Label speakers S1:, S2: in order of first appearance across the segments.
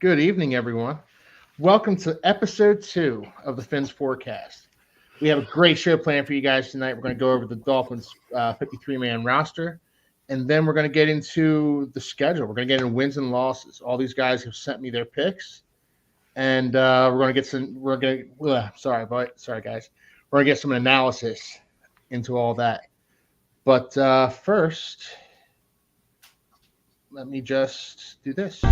S1: Good evening, everyone. Welcome to episode 2 of the Fins Forecast. We have a great show planned for you guys tonight. We're going to go over the Dolphins' 53-man roster, and then we're going to get into the schedule. We're going to get into wins and losses. All these guys have sent me their picks, and we're going to get some. Sorry, guys. We're going to get some analysis into all that. But first, let me just do this.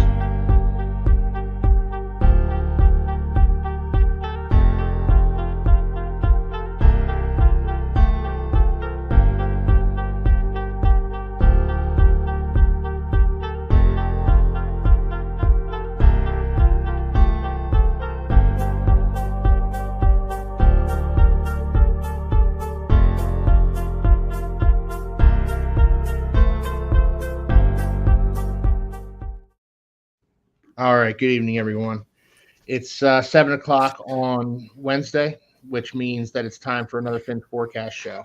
S1: All right. Good evening, everyone. It's 7 o'clock on Wednesday, which means that it's time for another Fins Forecast show.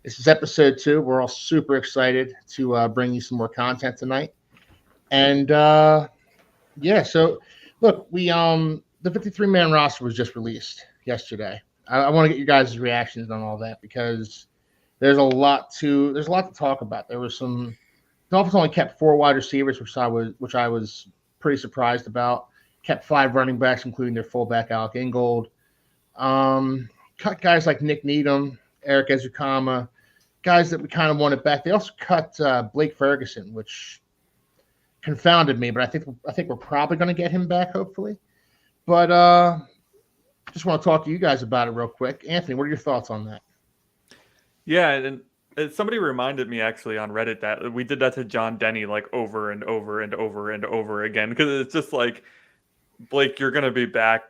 S1: This is episode 2. We're all super excited to bring you some more content tonight. And so look, the 53-man roster was just released yesterday. I want to get you guys' reactions on all that because there's a lot to talk about. There was some Dolphins only kept 4 wide receivers, which I was pretty surprised about. Kept 5 running backs, including their fullback Alec Ingold. Cut guys like Nick Needham, Eric Ezukama, guys that we kind of wanted back. They also cut Blake Ferguson, which confounded me, but I think we're probably going to get him back, hopefully. But just want to talk to you guys about it real quick. Anthony, what are your thoughts on that?
S2: Yeah, and somebody reminded me actually on Reddit that we did that to John Denny like over and over and over and over again because it's just like, Blake, you're going to be back,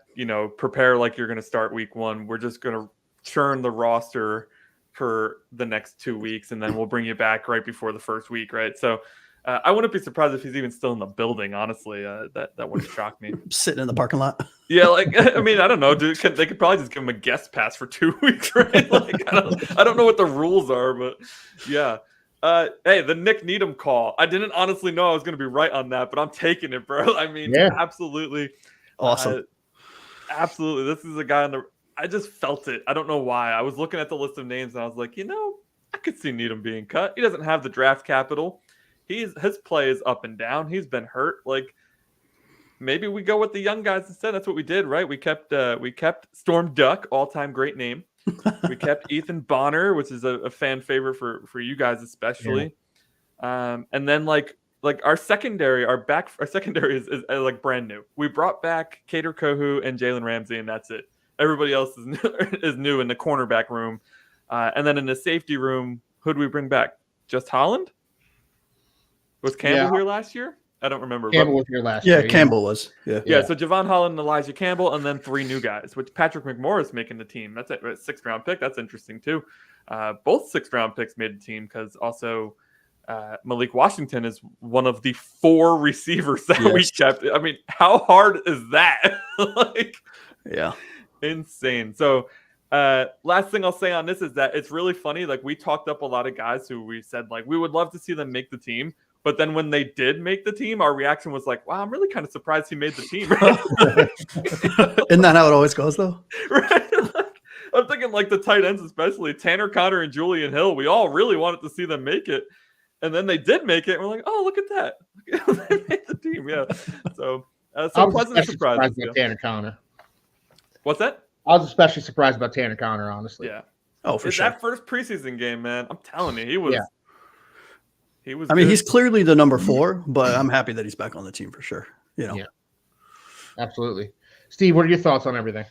S2: prepare like you're going to start week 1. We're just going to churn the roster for the next 2 weeks, and then we'll bring you back right before the first week, right? So I wouldn't be surprised if he's even still in the building, honestly. That wouldn't shock me.
S3: Sitting in the parking lot.
S2: Yeah, I don't know, dude. They could probably just give him a guest pass for 2 weeks, right? I don't know what the rules are, but yeah. Hey, the Nick Needham call. I didn't honestly know I was going to be right on that, but I'm taking it, bro. Absolutely.
S3: Awesome.
S2: Absolutely. This is a guy I just felt it. I don't know why. I was looking at the list of names and I was like, I could see Needham being cut. He doesn't have the draft capital. His play is up and down. He's been hurt. Maybe we go with the young guys instead. That's what we did, right? We kept Storm Duck, all-time great name. We kept Ethan Bonner, which is a fan favorite for you guys especially. Yeah. And then our secondary is like brand new. We brought back Kader Kohu and Jalen Ramsey, and that's it. Everybody else is new in the cornerback room. And then in the safety room, who do we bring back? Just Holland? Was Campbell here last year? I don't remember.
S1: Campbell was here last year.
S3: Yeah, Campbell was.
S2: Yeah. So Javon Holland and Elijah Campbell, and then 3 new guys, which Patrick McMorris making the team. That's a 6th-round pick. That's interesting, too. Both 6th-round picks made the team because also Malik Washington is one of the 4 receivers that we kept. I mean, how hard is that?
S3: Yeah.
S2: Insane. So last thing I'll say on this is that it's really funny. We talked up a lot of guys who we said, we would love to see them make the team. But then when they did make the team, our reaction was like, wow, I'm really kind of surprised he made the team.
S3: Isn't that how it always goes, though?
S2: Right? I'm thinking the tight ends, especially Tanner Connor and Julian Hill. We all really wanted to see them make it. And then they did make it. And we're like, oh, look at that. They made the team. Yeah. So pleasant surprise.
S1: About Tanner Connor.
S2: What's that?
S1: I was especially surprised about Tanner Connor, honestly.
S2: Yeah.
S3: Oh, for sure.
S2: That first preseason game, man, I'm telling you, he was. Yeah.
S3: He's clearly the number 4, but I'm happy that he's back on the team for sure. Yeah,
S1: absolutely. Steve, what are your thoughts on everything?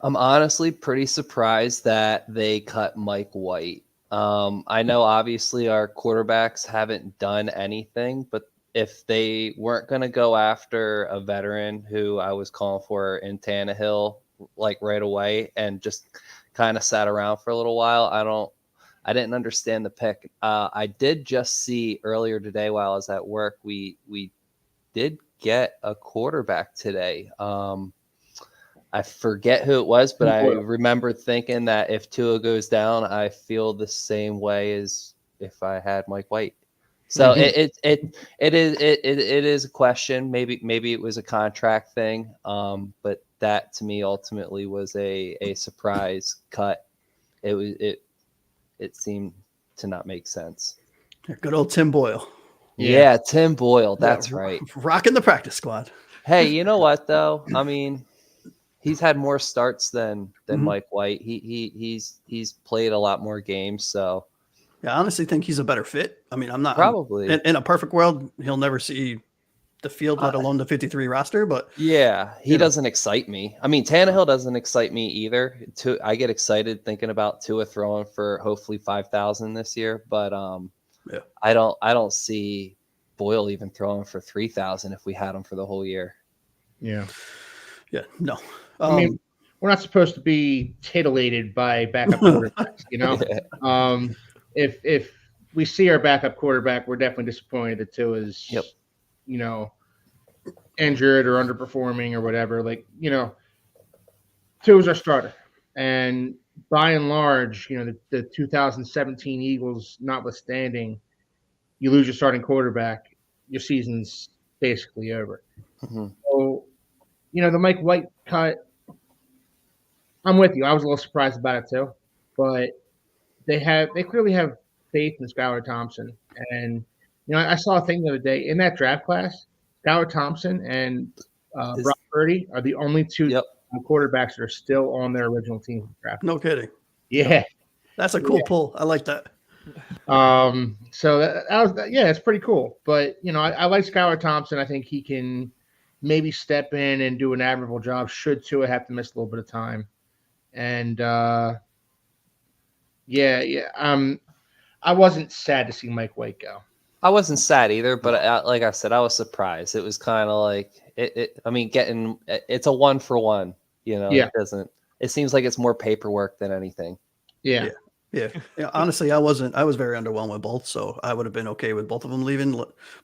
S4: I'm honestly pretty surprised that they cut Mike White. I know obviously our quarterbacks haven't done anything, but if they weren't going to go after a veteran who I was calling for in Tannehill, right away and just kind of sat around for a little while, I didn't understand the pick. I did just see earlier today while I was at work, we did get a quarterback today. I forget who it was, but I remember thinking that if Tua goes down, I feel the same way as if I had Mike White. So it is a question. Maybe it was a contract thing. But that to me ultimately was a surprise cut. It seemed to not make sense.
S3: Good old Tim Boyle.
S4: Yeah, Tim Boyle. That's right.
S3: Rocking the practice squad.
S4: Hey, you know what though? I mean, he's had more starts than Mike White. He's played a lot more games. So
S3: yeah, I honestly think he's a better fit. I mean, I'm not
S4: probably
S3: in a perfect world, he'll never see the field, let alone the 53 roster. But
S4: yeah, he doesn't excite me. I mean, Tannehill doesn't excite me either. I get excited thinking about Tua throwing for hopefully 5,000 this year, but I don't see Boyle even throwing for 3,000 if we had him for the whole year.
S3: Yeah, no.
S1: I mean, we're not supposed to be titillated by backup quarterbacks, you know. If we see our backup quarterback, we're definitely disappointed that Tua is, you know, injured or underperforming or whatever. Like, you know, Tua's our starter, and by and large, you know, the 2017 Eagles notwithstanding, you lose your starting quarterback, your season's basically over. So, you know, the Mike White cut, I'm with you. I was a little surprised about it too, but they clearly have faith in Skylar Thompson. And, you know, I saw a thing the other day in that draft class, Skylar Thompson and Brock Purdy are the only two quarterbacks that are still on their original team draft.
S3: No kidding.
S1: Yeah.
S3: That's a cool pull. I like that.
S1: So that was, it's pretty cool. But, you know, I like Skylar Thompson. I think he can maybe step in and do an admirable job should Tua have to miss a little bit of time. And, I wasn't sad to see Mike White go.
S4: I wasn't sad either, but like I said, I was surprised. It was kind of like I mean, it's a 1-for-1. You know, it seems like it's more paperwork than anything.
S3: Yeah. Honestly, I was very underwhelmed with both, so I would have been okay with both of them leaving,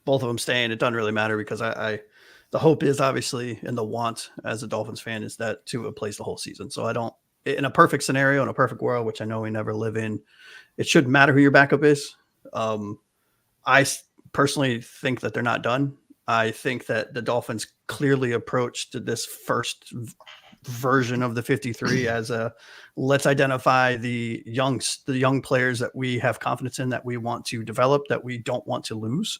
S3: both of them staying. It doesn't really matter because the hope is obviously, and the want as a Dolphins fan is that Tua plays the whole season. So I don't, in a perfect scenario, in a perfect world, which I know we never live in, it shouldn't matter who your backup is. I personally think that they're not done. I think that the Dolphins clearly approached this first version of the 53 as let's identify the young players that we have confidence in, that we want to develop, that we don't want to lose.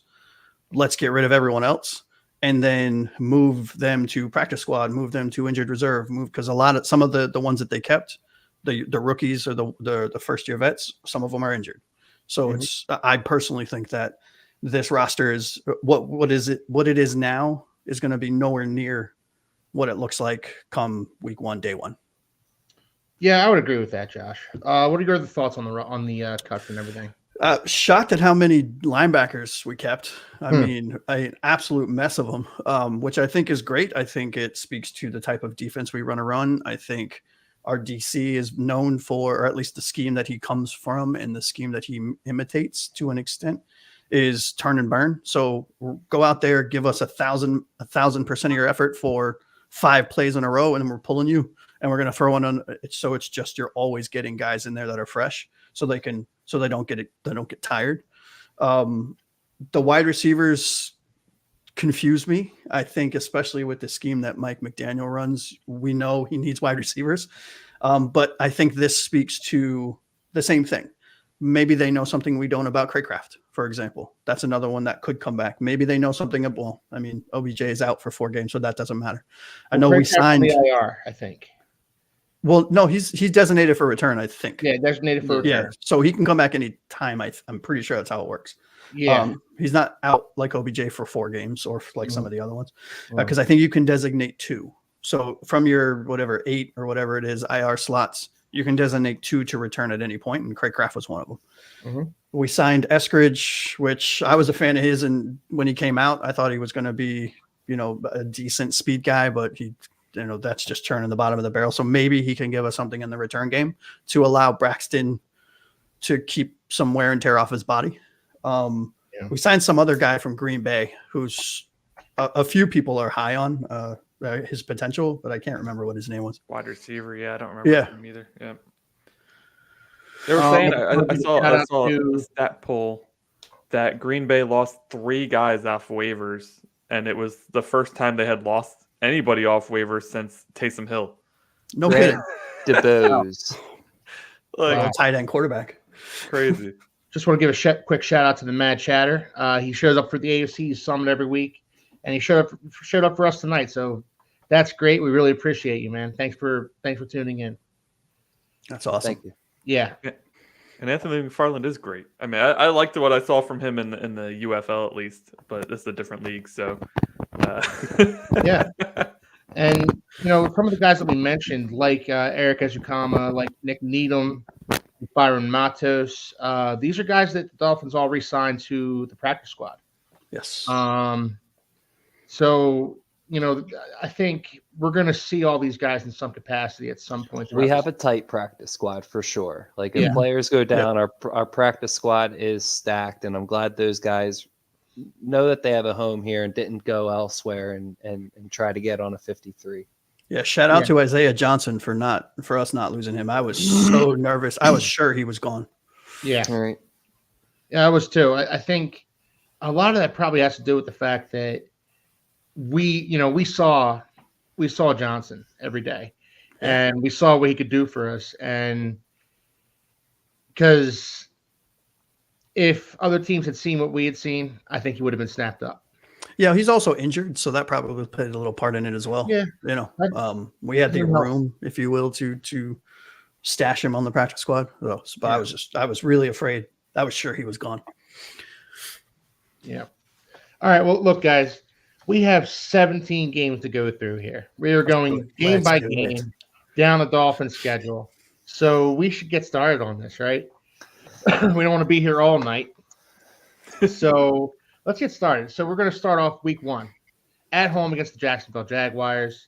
S3: Let's get rid of everyone else and then move them to practice squad, move them to injured reserve, because some of the ones that they kept, the rookies or the first year vets, some of them are injured. So I personally think that this roster is what it is now is going to be nowhere near what it looks like come week 1, day 1.
S1: Yeah, I would agree with that, Josh. What are your other thoughts on the cuts and everything?
S3: Shocked at how many linebackers we kept. I mean, an absolute mess of them, which I think is great. I think it speaks to the type of defense we run. I think our DC is known for, or at least the scheme that he comes from and the scheme that he imitates to an extent, is turn and burn. So go out there, give us 1,000% of your effort for 5 plays in a row, and then we're pulling you, and we're going to throw one on. So it's just you're always getting guys in there that are fresh, so they don't get tired. The wide receivers confuse me. I think especially with the scheme that Mike McDaniel runs, we know he needs wide receivers, but I think this speaks to the same thing. Maybe they know something we don't about Craycraft, for example. That's another one that could come back. Maybe they know something. Well, I mean, OBJ is out for 4 games, so that doesn't matter. I know we signed
S1: the IR, I think.
S3: Well, no, he's designated for return, I think.
S1: Yeah, designated for return.
S3: Yeah, so he can come back any time. I'm pretty sure that's how it works.
S1: Yeah,
S3: he's not out like OBJ for 4 games or like some of the other ones, because I think you can designate 2. So from your 8 or whatever it is IR slots, you can designate 2 to return at any point, and Craig Kraft was one of them. We signed Eskridge, which I was a fan of his, and when he came out, I thought he was going to be, a decent speed guy, but that's just churning the bottom of the barrel. So maybe he can give us something in the return game to allow Braxton to keep some wear and tear off his body. We signed some other guy from Green Bay who's a few people are high on his potential, but I can't remember what his name was.
S2: Wide receiver. Yeah, I don't remember him either. Yeah. They were saying, I saw a stat poll that Green Bay lost 3 guys off waivers, and it was the first time they had lost anybody off waivers since Taysom Hill.
S3: No
S4: Grant
S3: kidding.
S4: DeBose.
S2: Like,
S1: Wow.
S3: Tight end quarterback.
S2: crazy.
S1: Just want to give a quick shout out to the Mad Chatter. He shows up for the AFC Summit every week, and he showed up for us tonight. So that's great. We really appreciate you, man. Thanks for tuning in.
S3: That's awesome.
S4: Thank you.
S1: Yeah,
S2: And Anthony McFarland is great. I mean, I liked what I saw from him in the UFL at least, but this is a different league, so
S1: yeah. And some of the guys that we mentioned, like Eric Ezukama, like Nick Needham, Byron Matos, these are guys that the Dolphins all re-signed to the practice squad.
S3: Yes.
S1: So I think we're going to see all these guys in some capacity at some point.
S4: We have a tight practice squad for sure. Like if
S1: Yeah.
S4: players go down, our practice squad is stacked, and I'm glad those guys know that they have a home here and didn't go elsewhere and try to get on a 53.
S3: Yeah, shout out to Isaiah Johnson for us not losing him. I was so nervous. I was sure he was gone.
S1: Yeah.
S4: All right.
S1: Yeah, I was too. I think a lot of that probably has to do with the fact that we saw Johnson every day, and we saw what he could do for us. And because if other teams had seen what we had seen, I think he would have been snapped up.
S3: Yeah, he's also injured, so that probably played a little part in it as well.
S1: Yeah.
S3: We had the room, if you will, to stash him on the practice squad. So, but I was really afraid. I was sure he was gone.
S1: Yeah. All right. Well, look, guys, we have 17 games to go through here. We are going game by game down the Dolphins schedule. So we should get started on this, right? We don't want to be here all night. So let's get started. So we're going to start off week 1 at home against the Jacksonville Jaguars.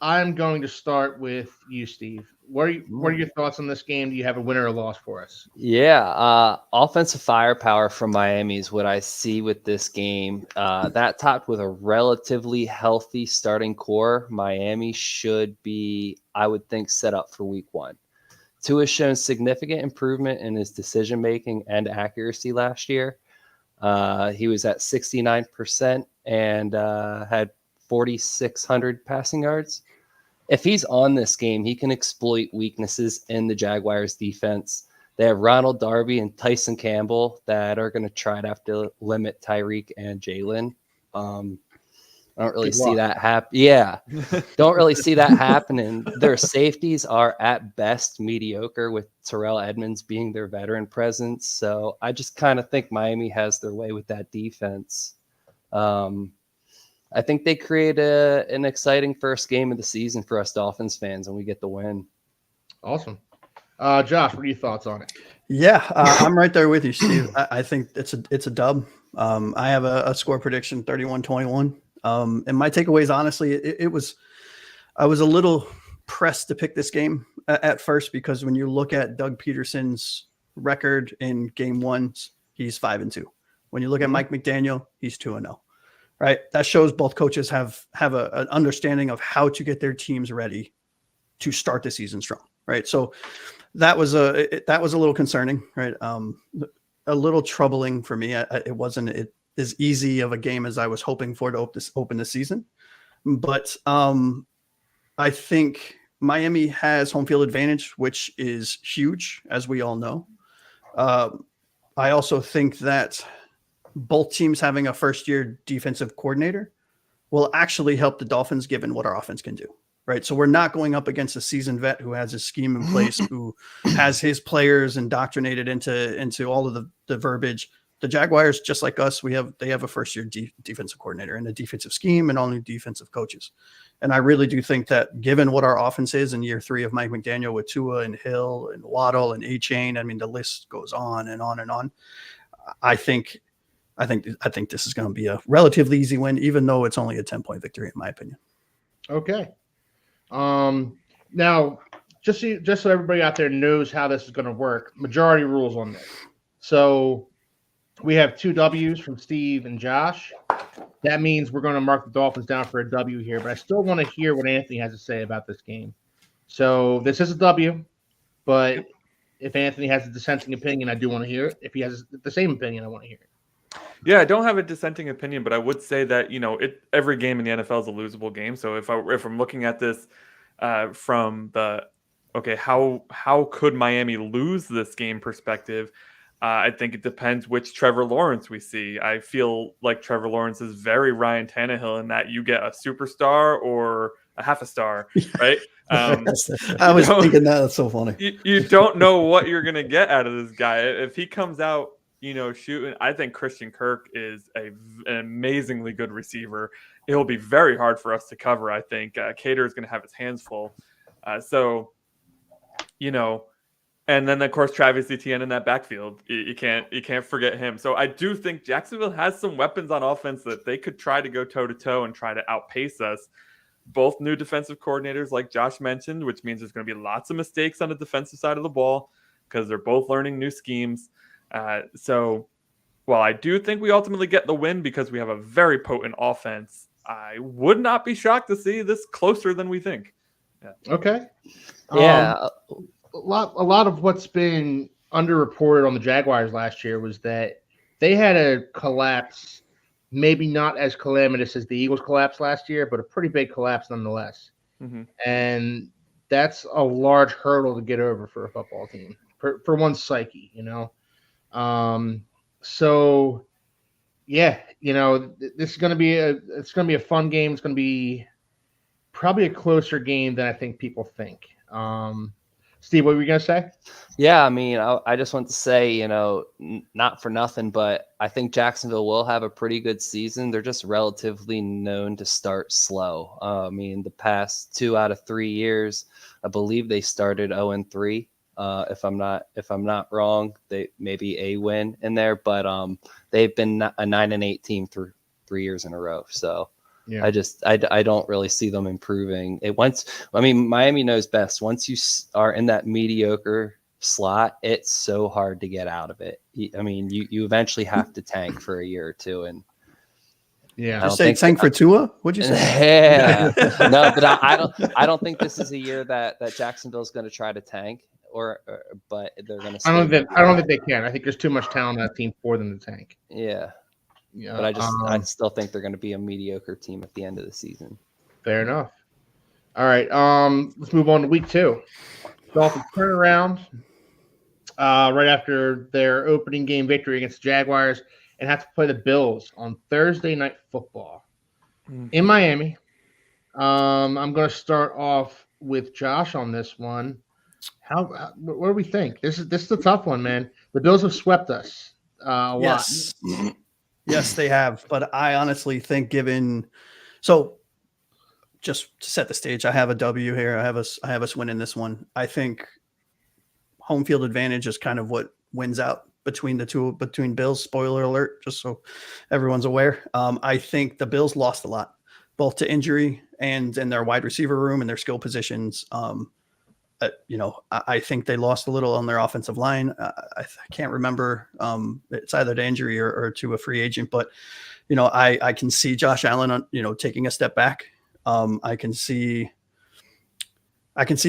S1: I'm going to start with you, Steve. What are your thoughts on this game? Do you have a winner or loss for us?
S4: Yeah, offensive firepower from Miami is what I see with this game. That topped with a relatively healthy starting core, Miami should be, I would think, set up for week 1. Tua has shown significant improvement in his decision-making and accuracy last year. He was at 69% and had 4,600 passing yards. If he's on this game, he can exploit weaknesses in the Jaguars defense. They have Ronald Darby and Tyson Campbell that are going to try to have to limit Tyreek and Jalen. I don't really see that happen. Yeah, don't really see that happening. Their safeties are at best mediocre, with Terrell Edmonds being their veteran presence. So I just kind of think Miami has their way with that defense. I think they create an exciting first game of the season for us Dolphins fans, and we get the win.
S1: Awesome. Josh, what are your thoughts on it?
S3: Yeah, I'm right there with you, Steve. I think it's a dub. I have a score prediction, 31-21. And my takeaways, honestly, I was a little pressed to pick this game at first, because when you look at Doug Peterson's record in game 1, he's 5-2. When you look at Mike McDaniel, he's 2-0. Right? That shows both coaches have an understanding of how to get their teams ready to start the season strong. Right? So that was a little concerning. Right? A little troubling for me. It wasn't as easy of a game as I was hoping for to open the season. But I think Miami has home field advantage, which is huge, as we all know. I also think that both teams having a first-year defensive coordinator will actually help the Dolphins, given what our offense can do. Right. So we're not going up against a seasoned vet who has his scheme in place, who has his players indoctrinated into all of the verbiage. The Jaguars, just like us, they have a first-year defensive coordinator and a defensive scheme and all new defensive coaches. And I really do think that, given what our offense is in year 3 of Mike McDaniel with Tua and Hill and Waddle and A-Chain, I mean, the list goes on and on and on. I think this is going to be a relatively easy win, even though it's only a 10-point victory, in my opinion.
S1: Okay. Now, just so everybody out there knows how this is going to work, majority rules on this. So we have 2 W's from Steve and Josh. That means we're going to mark the Dolphins down for a W here, but I still want to hear what Anthony has to say about this game. So this is a W, but if Anthony has a dissenting opinion, I do want to hear it. If he has the same opinion, I want to hear it.
S2: Yeah, I don't have a dissenting opinion, but I would say that every game in the NFL is a losable game. So if I'm looking at this from the how could Miami lose this game perspective? I think it depends which Trevor Lawrence we see. I feel like Trevor Lawrence is very Ryan Tannehill in that you get a superstar or a half a star, right?
S3: I was thinking that's so funny.
S2: You don't know what you're going to get out of this guy. If he comes out, shooting, I think Christian Kirk is an amazingly good receiver. It'll be very hard for us to cover, I think. Cater is going to have his hands full. And then of course Travis Etienne in that backfield, you can't forget him. So I do think Jacksonville has some weapons on offense that they could try to go toe to toe and try to outpace us. Both new defensive coordinators, like Josh mentioned, which means there's going to be lots of mistakes on the defensive side of the ball because they're both learning new schemes. So while I do think we ultimately get the win because we have a very potent offense, I would not be shocked to see this closer than we think.
S1: Yeah. Okay.
S4: Yeah.
S1: A lot of what's been underreported on the Jaguars last year was that they had a collapse, maybe not as calamitous as the Eagles collapse last year, but a pretty big collapse nonetheless.
S2: Mm-hmm.
S1: And that's a large hurdle to get over for a football team, for one's psyche, So yeah, this is going to be a fun game. It's going to be probably a closer game than I think people think. Steve, what were you going to say?
S4: Yeah, I mean, I just want to say, not for nothing, but I think Jacksonville will have a pretty good season. They're just relatively known to start slow. I mean, the past 2 out of 3 years, I believe they started 0-3. If I'm not wrong, they maybe a win in there, but they've been a 9-8 team through 3 years in a row. So. Yeah. I don't really see them improving. Miami knows best. Once you are in that mediocre slot, it's so hard to get out of it. I mean, you eventually have to tank for a year or two. And
S3: yeah, just say tank for Tua. What'd you
S4: say? Yeah, no, but I don't think this is a year that Jacksonville's going to try to tank, but they're going to.
S1: I don't think they can. I think there's too much talent on that team for them to tank.
S4: Yeah. Yeah, but I still think they're going to be a mediocre team at the end of the season.
S1: Fair enough. All right, let's move on to week 2. Dolphins turn around right after their opening game victory against the Jaguars and have to play the Bills on Thursday Night Football in Miami. I'm going to start off with Josh on this one. What do we think? This is a tough one, man. The Bills have swept us a lot.
S3: Yes, they have. But I honestly think so just to set the stage, I have a W here. I have us winning this one. I think home field advantage is kind of what wins out between Bills. Spoiler alert, just so everyone's aware. I think the Bills lost a lot, both to injury and in their wide receiver room and their skill positions. I think they lost a little on their offensive line. I can't remember. It's either to injury or to a free agent, but I can see Josh Allen, taking a step back. I can see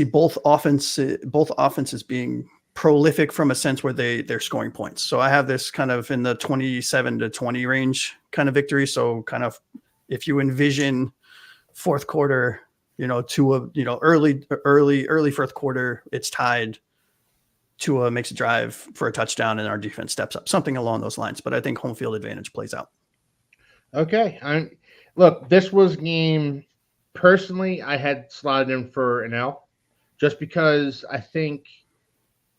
S3: both offenses being prolific from a sense where they're scoring points. So I have this kind of in the 27-20 range kind of victory. So kind of if you envision fourth quarter, early fourth quarter, it's tied. Tua makes a drive for a touchdown and our defense steps up, something along those lines. But I think home field advantage plays out.
S1: Okay. Look, this was game personally I had slotted in for an L just because I think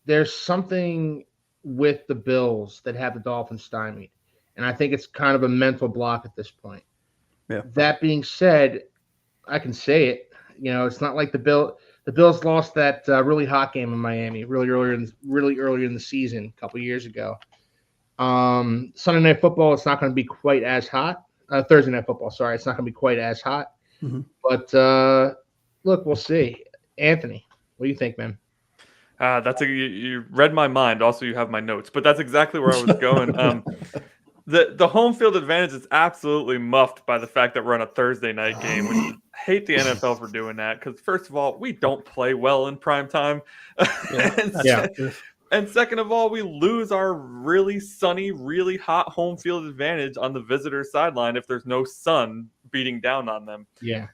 S1: there's something with the Bills that have the Dolphins stymied. And I think it's kind of a mental block at this point.
S3: Yeah.
S1: That being said, I can say it. It's not like the Bills lost that really hot game in Miami really earlier in the season a couple years ago. Sunday Night Football, it's not going to be quite as hot. Thursday Night Football, sorry, it's not going to be quite as hot.
S3: Mm-hmm.
S1: But look, we'll see. Anthony, what do you think, man?
S2: You read my mind. Also, you have my notes, but that's exactly where I was going. The home field advantage is absolutely muffed by the fact that we're on a Thursday night game, which I hate the NFL for doing that because, first of all, we don't play well in prime time. And second of all, we lose our really sunny, really hot home field advantage on the visitor sideline if there's no sun beating down on them.
S1: Yeah.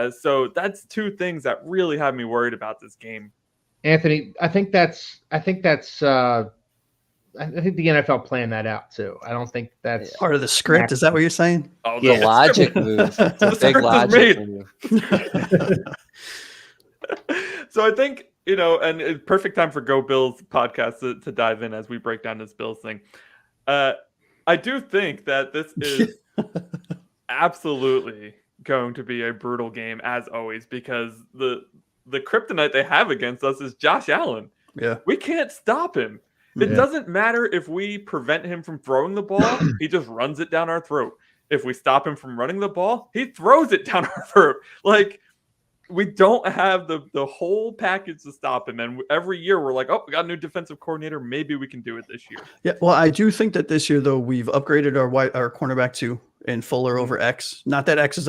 S2: So that's two things that really have me worried about this game.
S1: Anthony, I think the NFL planned that out too. I don't think that's
S3: Part of the script. Is that what you're saying?
S2: Oh,
S4: The
S1: Yeah.
S4: logic move. It's a
S2: The
S4: big
S2: script is
S4: logic
S2: made.
S4: move.
S2: So I think, and it's perfect time for Go Bills podcast to dive in as we break down this Bills thing. I do think that this is absolutely going to be a brutal game as always, because the kryptonite they have against us is Josh Allen.
S3: Yeah.
S2: We can't stop him. It doesn't matter if we prevent him from throwing the ball, he just runs it down our throat. If we stop him from running the ball, he throws it down our throat. Like, we don't have the whole package to stop him. And every year we're like, oh, we got a new defensive coordinator. Maybe we can do it this year.
S3: Yeah. Well, I do think that this year, though, we've upgraded our cornerback too in Fuller over X. Not that X is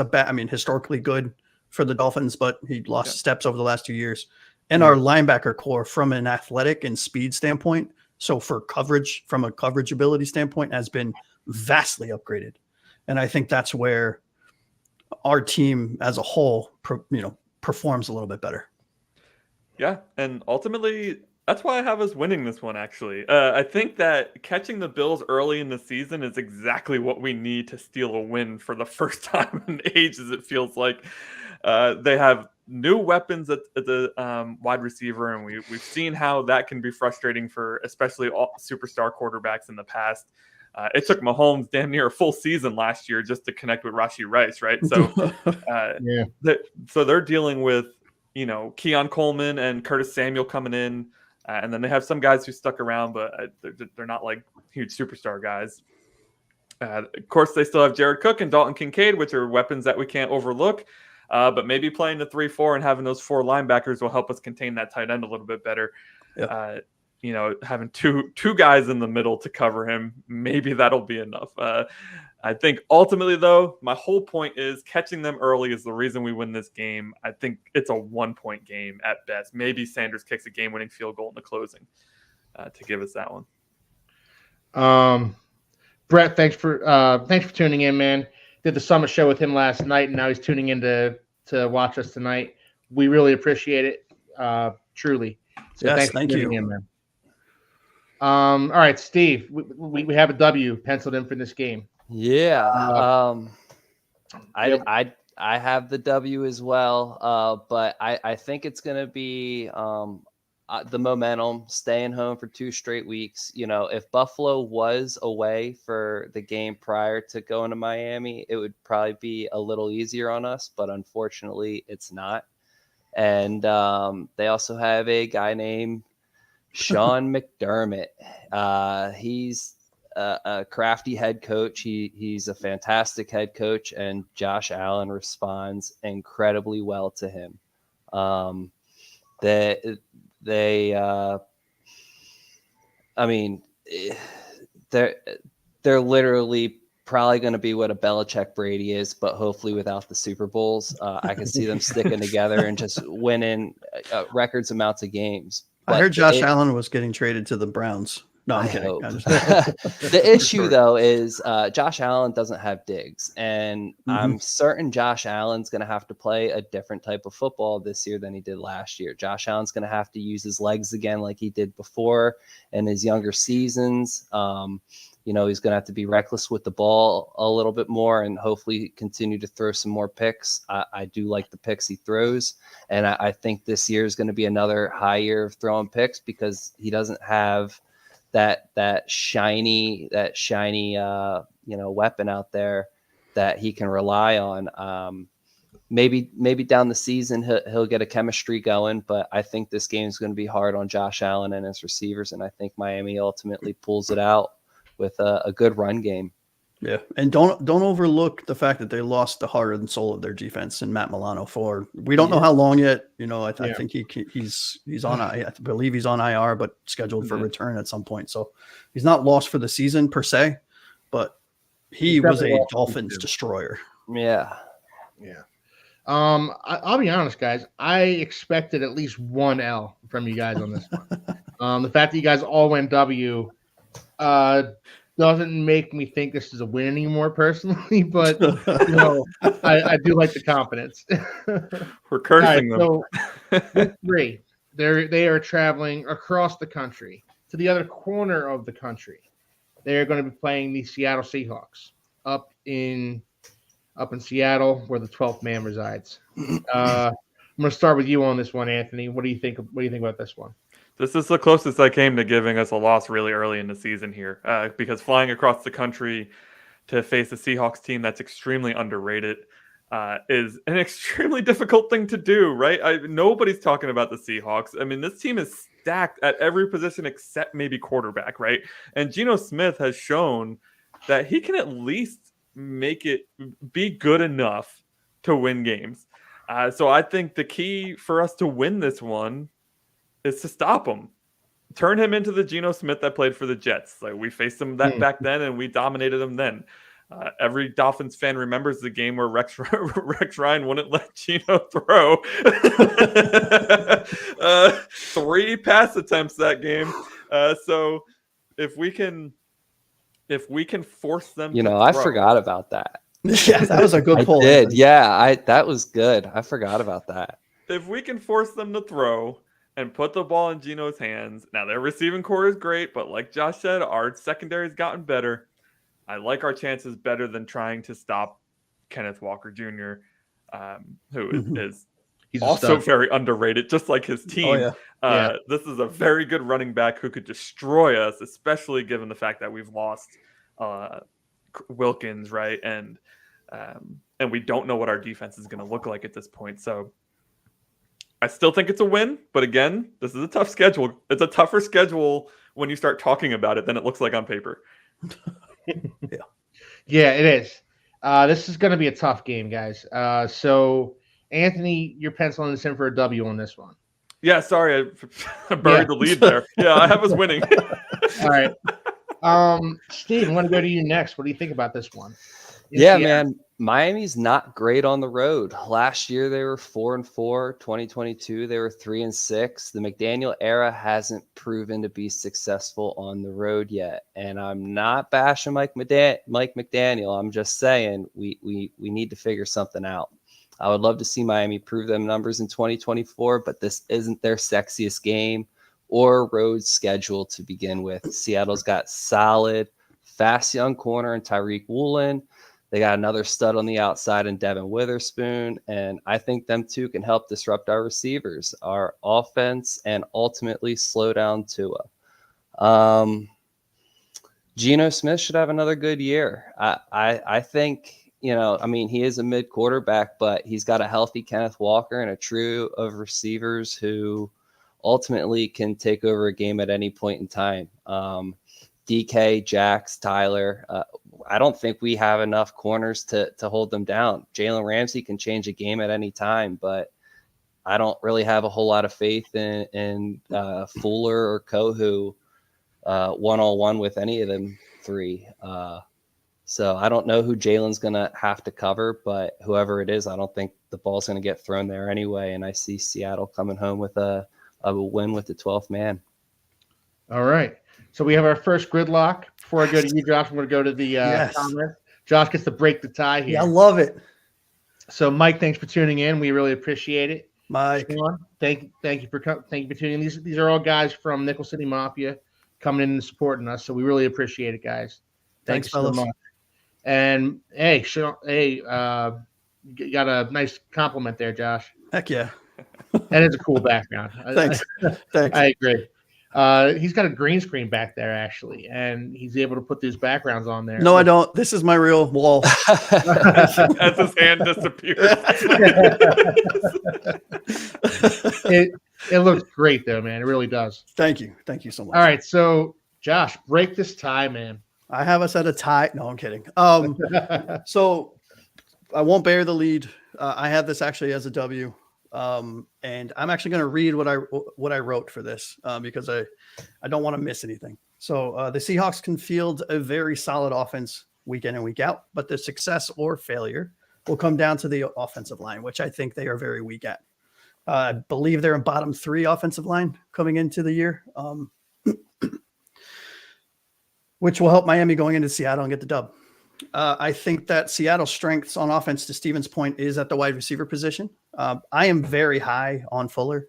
S3: historically good for the Dolphins, but he lost steps over the last 2 years. And our linebacker core from an athletic and speed standpoint, so for coverage, from a coverage ability standpoint, has been vastly upgraded. And I think that's where our team as a whole, performs a little bit better.
S2: Yeah, and ultimately, that's why I have us winning this one, actually. I think that catching the Bills early in the season is exactly what we need to steal a win for the first time in ages, it feels like. They have new weapons at the wide receiver, and we've seen how that can be frustrating for especially all superstar quarterbacks in the past. It took Mahomes damn near a full season last year just to connect with Rashee Rice, right? So, so they're dealing with, Keon Coleman and Curtis Samuel coming in, and then they have some guys who stuck around, but they're not like huge superstar guys. Of course, they still have Jared Cook and Dalton Kincaid, which are weapons that we can't overlook. But maybe playing the 3-4 and having those 4 linebackers will help us contain that tight end a little bit better. Yep. Having two guys in the middle to cover him, maybe that'll be enough. I think ultimately, though, my whole point is catching them early is the reason we win this game. I think it's a 1-point game at best. Maybe Sanders kicks a game-winning field goal in the closing to give us that one.
S1: Brett, thanks for tuning in, man. Did the Summit show with him last night, and now he's tuning in to watch us tonight. We really appreciate it, truly. So
S3: yes,
S1: thank you.
S3: In,
S1: man. All right, Steve, we have a W penciled in for this game.
S4: Yeah. I have the W as well, but I think it's going to be the momentum, staying home for 2 straight weeks. If Buffalo was away for the game prior to going to Miami, it would probably be a little easier on us, but unfortunately it's not. And they also have a guy named Sean McDermott. He's a crafty head coach. He's a fantastic head coach, and Josh Allen responds incredibly well to him. They're literally probably going to be what a Belichick Brady is, but hopefully without the Super Bowls. I can see them sticking together and just winning records amounts of games. But
S3: I heard Josh Allen was getting traded to the Browns. No, I'm kidding.
S4: The issue, though, is Josh Allen doesn't have Diggs, and I'm certain Josh Allen's going to have to play a different type of football this year than he did last year. Josh Allen's going to have to use his legs again like he did before in his younger seasons. He's going to have to be reckless with the ball a little bit more and hopefully continue to throw some more picks. I do like the picks he throws, and I think this year is going to be another high year of throwing picks because he doesn't have that shiny weapon out there that he can rely on. Maybe down the season he'll get a chemistry going, but I think this game is going to be hard on Josh Allen and his receivers, and I think Miami ultimately pulls it out with a good run game.
S3: Yeah, and don't overlook the fact that they lost the heart and soul of their defense in Matt Milano for we don't know how long yet. I think he's on. I believe he's on IR, but scheduled for return at some point. So he's not lost for the season per se, but he was a Dolphins destroyer.
S4: Yeah.
S1: I'll be honest, guys. I expected at least one L from you guys on this one. The fact that you guys all went W doesn't make me think this is a win anymore, personally. But I do like the confidence.
S2: We're cursing them.
S1: So week 3, they are traveling across the country to the other corner of the country. They're going to be playing the Seattle Seahawks up in Seattle, where the 12th man resides. I'm going to start with you on this one, Anthony. What do you think? What do you think about this one?
S2: This is the closest I came to giving us a loss really early in the season here, because flying across the country to face a Seahawks team that's extremely underrated is an extremely difficult thing to do, right? Nobody's talking about the Seahawks. I mean, this team is stacked at every position except maybe quarterback, right? And Geno Smith has shown that he can at least make it be good enough to win games. So I think the key for us to win this one is to stop him. Turn him into the Geno Smith that played for the Jets. Like, we faced him back then, and we dominated him then. Every Dolphins fan remembers the game where Rex Ryan wouldn't let Geno throw. 3 pass attempts that game. So if we can force them,
S4: I forgot about that.
S3: Yeah, that was a good pull.
S4: I did. Yeah, that was good. I forgot about that.
S2: If we can force them to throw and put the ball in Geno's hands. Now, their receiving core is great, but like Josh said, our secondary's gotten better. I like our chances better than trying to stop Kenneth Walker Jr., who is also very underrated, just like his team.
S3: Oh, yeah.
S2: This is a very good running back who could destroy us, especially given the fact that we've lost Wilkins, right? And we don't know what our defense is going to look like at this point. So I still think it's a win, but again, this is a tough schedule. It's a tougher schedule when you start talking about it than it looks like on paper.
S1: Yeah, it is. This is going to be a tough game, guys. So, Anthony, you're penciling this in for a W on this one.
S2: Yeah, sorry, I buried the lead there. Yeah, I have us winning.
S1: All right. Steve, I want to go to you next. What do you think about this one?
S4: Man, Miami's not great on the road. Last year they were 4-4. 2022 they were 3-6. The McDaniel era hasn't proven to be successful on the road yet. And I'm not bashing Mike McDaniel. I'm just saying we need to figure something out. I would love to see Miami prove them numbers in 2024, but this isn't their sexiest game or road schedule to begin with. Seattle's got solid, fast young corner in Tyreek Woolen. They got another stud on the outside in Devin Witherspoon, and I think them two can help disrupt our receivers, our offense, and ultimately slow down Tua. Geno Smith should have another good year. I think, he is a mid quarterback, but he's got a healthy Kenneth Walker and a trio of receivers who ultimately can take over a game at any point in time. DK, Jax, Tyler. I don't think we have enough corners to hold them down. Jalen Ramsey can change a game at any time, but I don't really have a whole lot of faith in Fuller or Kohu one-on-one with any of them 3. So I don't know who Jalen's going to have to cover, but whoever it is, I don't think the ball's going to get thrown there anyway. And I see Seattle coming home with a win with the 12th man.
S1: All right. So we have our first gridlock. Before I go to you, Josh, I'm going to go to the comments. Josh gets to break the tie here.
S3: Yeah, I love it.
S1: So, Mike, thanks for tuning in. We really appreciate it.
S3: Mike,
S1: Sean, thank you for tuning in. These are all guys from Nickel City Mafia coming in and supporting us. So we really appreciate it, guys. Thanks so much. And hey, Sean, you got a nice compliment there, Josh.
S3: Heck yeah.
S1: That is a cool background.
S3: Thanks.
S1: I agree. He's got a green screen back there, actually, and he's able to put these backgrounds on there.
S3: No, I don't. This is my real wall.
S2: As his hand disappears.
S1: It looks great, though, man. It really does.
S3: Thank you. Thank you so much.
S1: All right, so, Josh, break this tie, man.
S3: I have us at a tie. No, I'm kidding. So I won't bear the lead. I had this actually as a W. And I'm actually going to read what I wrote for this because I don't want to miss anything. So the Seahawks can field a very solid offense week in and week out, but the success or failure will come down to the offensive line, which I think they are very weak at. I believe they're in bottom 3 offensive line coming into the year, which will help Miami going into Seattle and get the dub. I think that Seattle's strengths on offense, to Steven's point, is at the wide receiver position. I am very high on Fuller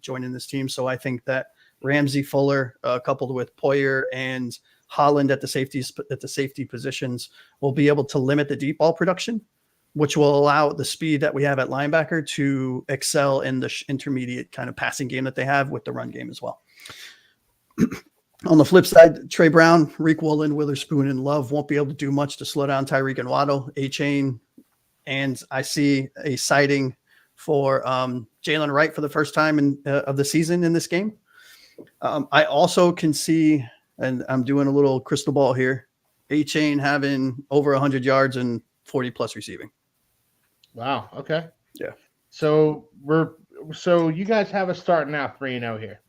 S3: joining this team, so I think that Ramsey, Fuller, coupled with Poyer and Holland at the safety positions, will be able to limit the deep ball production, which will allow the speed that we have at linebacker to excel in the intermediate kind of passing game that they have with the run game as well. On the flip side, Trey Brown, Reek Woolen, Witherspoon, and Love won't be able to do much to slow down Tyreek and Waddle, A-Chain, and I see a sighting for Jalen Wright for the first time of the season in this game. I also can see, and I'm doing a little crystal ball here, A-Chain having over 100 yards and 40-plus receiving.
S1: Wow. Okay.
S3: Yeah.
S1: So you guys have us starting out 3-0 here.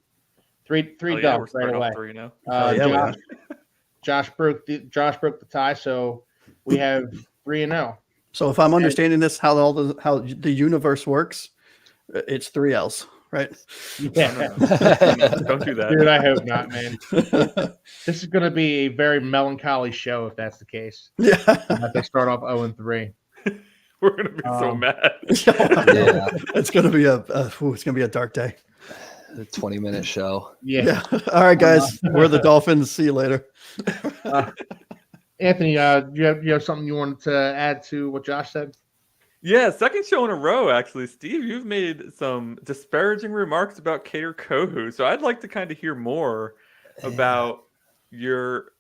S1: Three dubs right away.
S2: 3-0.
S1: Josh broke the tie, so we have 3-0.
S3: So if I'm understanding this, how the universe works, it's 3 L's, right?
S1: Yeah.
S2: Don't do that,
S1: dude. I hope not, man. This is going to be a very melancholy show if that's the case.
S3: Yeah.
S1: They start off 0-3.
S2: We're gonna be so mad.
S4: Yeah.
S3: It's gonna be a dark day.
S4: The 20-minute show.
S1: Yeah.
S3: All right, guys. We're the Dolphins. See you later.
S1: Anthony, you have something you wanted to add to what Josh said?
S2: Yeah, second show in a row, actually. Steve, you've made some disparaging remarks about Kader Kohu, so I'd like to kind of hear more about your,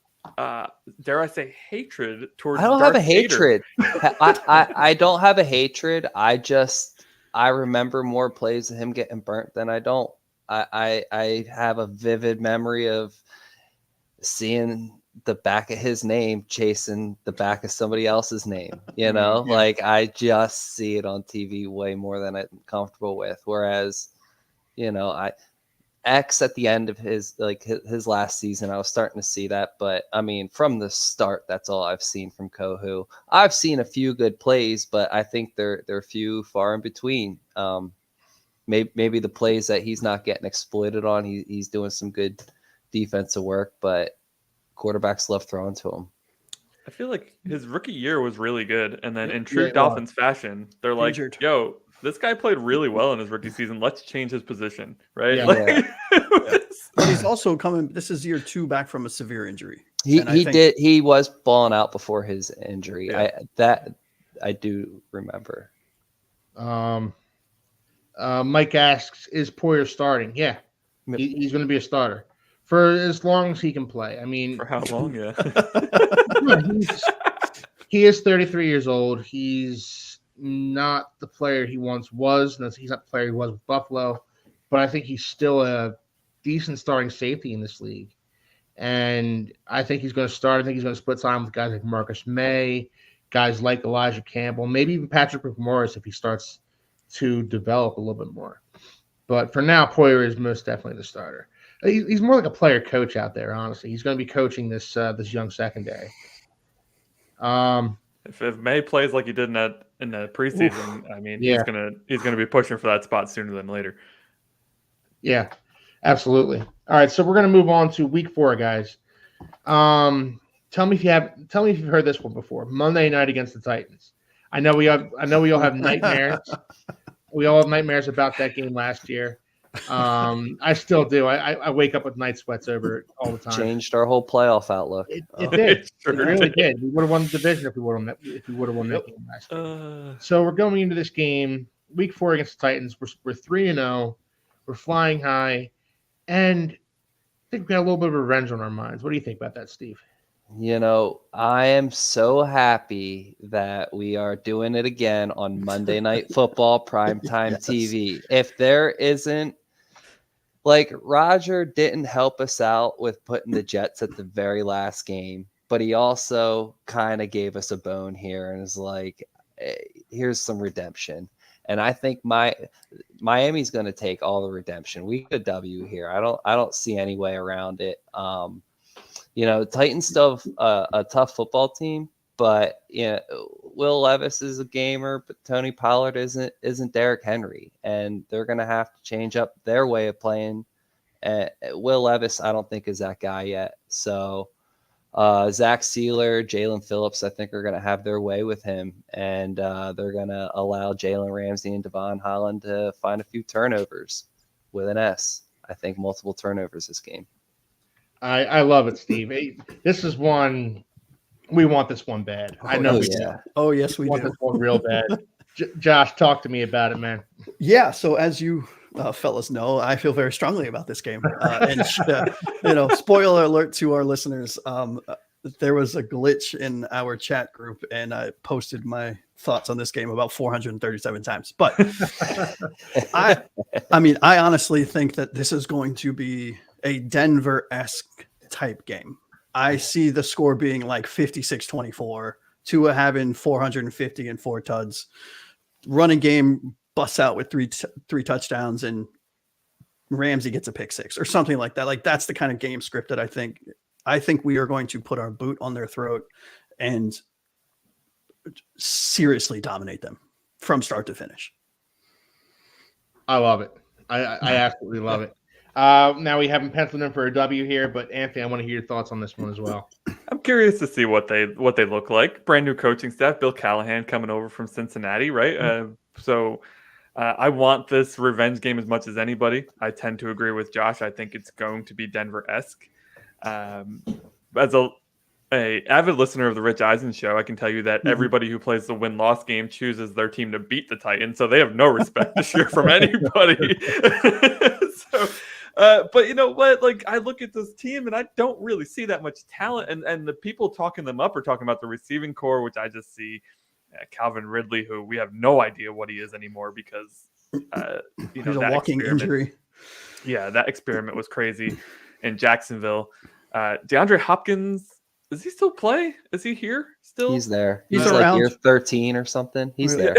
S2: dare I say, hatred towards.
S4: I don't
S2: Darth
S4: have a hatred. I don't have a hatred. I remember more plays of him getting burnt than I don't. I have a vivid memory of seeing the back of his name chasing the back of somebody else's name, like I just see it on TV way more than I'm comfortable with. Whereas, X at the end of his last season, I was starting to see that. But I mean, from the start, that's all I've seen from Kohu. I've seen a few good plays, but I think they're few far in between. Maybe the plays that he's not getting exploited on, he's doing some good defensive work, but quarterbacks love throwing to him.
S2: I feel like his rookie year was really good, and then in true Dolphins fashion, they're like,
S3: Injured.
S2: "Yo, this guy played really well in his rookie season. Let's change his position." Right?
S1: Yeah.
S3: But he's also coming. This is year 2 back from a severe injury.
S4: He was balling out before his injury.
S2: Yeah.
S4: I do remember.
S1: Mike asks, "Is Poyer starting?" Yeah, he's going to be a starter for as long as he can play. I mean,
S2: For how long? Yeah.
S1: He is 33 years old. He's not the player he once was. He's not the player he was with Buffalo, but I think he's still a decent starting safety in this league. And I think he's going to start. I think he's going to split time with guys like Marcus May, guys like Elijah Campbell, maybe even Patrick McMorris if he starts to develop a little bit more. But for now, Poyer is most definitely the starter. He's more like a player coach out there, honestly. He's going to be coaching this young secondary.
S2: If May plays like he did in the preseason, I mean, he's gonna be pushing for that spot sooner than later.
S1: Yeah, absolutely. All right, so we're gonna move on to week 4, guys. Tell me if you've heard this one before. Monday night against the Titans. I know we all have nightmares. We all have nightmares about that game last year. I still do. I wake up with night sweats over it all the time.
S4: Changed our whole playoff outlook.
S1: It did. It really did. We would have won the division if we would have won that game last year. So we're going into this game, week 4 against the Titans. We're 3-0. We're flying high, and I think we got a little bit of revenge on our minds. What do you think about that, Steve?
S4: I am so happy that we are doing it again on Monday Night Football primetime TV. If there isn't, Roger didn't help us out with putting the Jets at the very last game, but he also kind of gave us a bone here and is like, hey, here's some redemption. And I think Miami's going to take all the redemption. We get a W here. I don't see any way around it. Titans still have a tough football team, But Will Levis is a gamer, but Tony Pollard isn't Derrick Henry, and they're going to have to change up their way of playing. Will Levis, I don't think is that guy yet. So Zach Sealer, Jalen Phillips, I think are going to have their way with him, and they're going to allow Jalen Ramsey and Devon Holland to find a few turnovers with an S. I think multiple turnovers this game.
S1: I love it, Steve. This is one we want. This one bad. I know we do.
S3: Oh yes, we
S1: want
S3: do.
S1: This one real bad. Josh, talk to me about it, man.
S3: Yeah. So as you fellas know, I feel very strongly about this game. And spoiler alert to our listeners. There was a glitch in our chat group, and I posted my thoughts on this game about 437 times. But I honestly think that this is going to be a Denver-esque type game. I see the score being like 56-24, Tua having 450 and 4 tuds, running game busts out with three touchdowns, and Ramsey gets a pick 6 or something like that. Like, that's the kind of game script that I think we are going to put our boot on their throat and seriously dominate them from start to finish.
S1: I love it. I absolutely love it. Now we haven't penciled in for a W here, but Anthony, I want to hear your thoughts on this one as well.
S2: I'm curious to see what they look like. Brand new coaching staff, Bill Callahan coming over from Cincinnati, right? So I want this revenge game as much as anybody. I tend to agree with Josh. I think it's going to be Denver-esque. As a avid listener of the Rich Eisen show, I can tell you that everybody who plays the win-loss game chooses their team to beat the Titans, so they have no respect to share from anybody. But you know what? Like, I look at this team and I don't really see that much talent. And the people talking them up are talking about the receiving core, which I just see Calvin Ridley, who we have no idea what he is anymore because
S3: he's a walking injury.
S2: Yeah, that experiment was crazy in Jacksonville. DeAndre Hopkins, does he still play? Is he here still?
S4: He's there.
S3: He's
S4: like
S3: around.
S4: year 13 or something. He's there.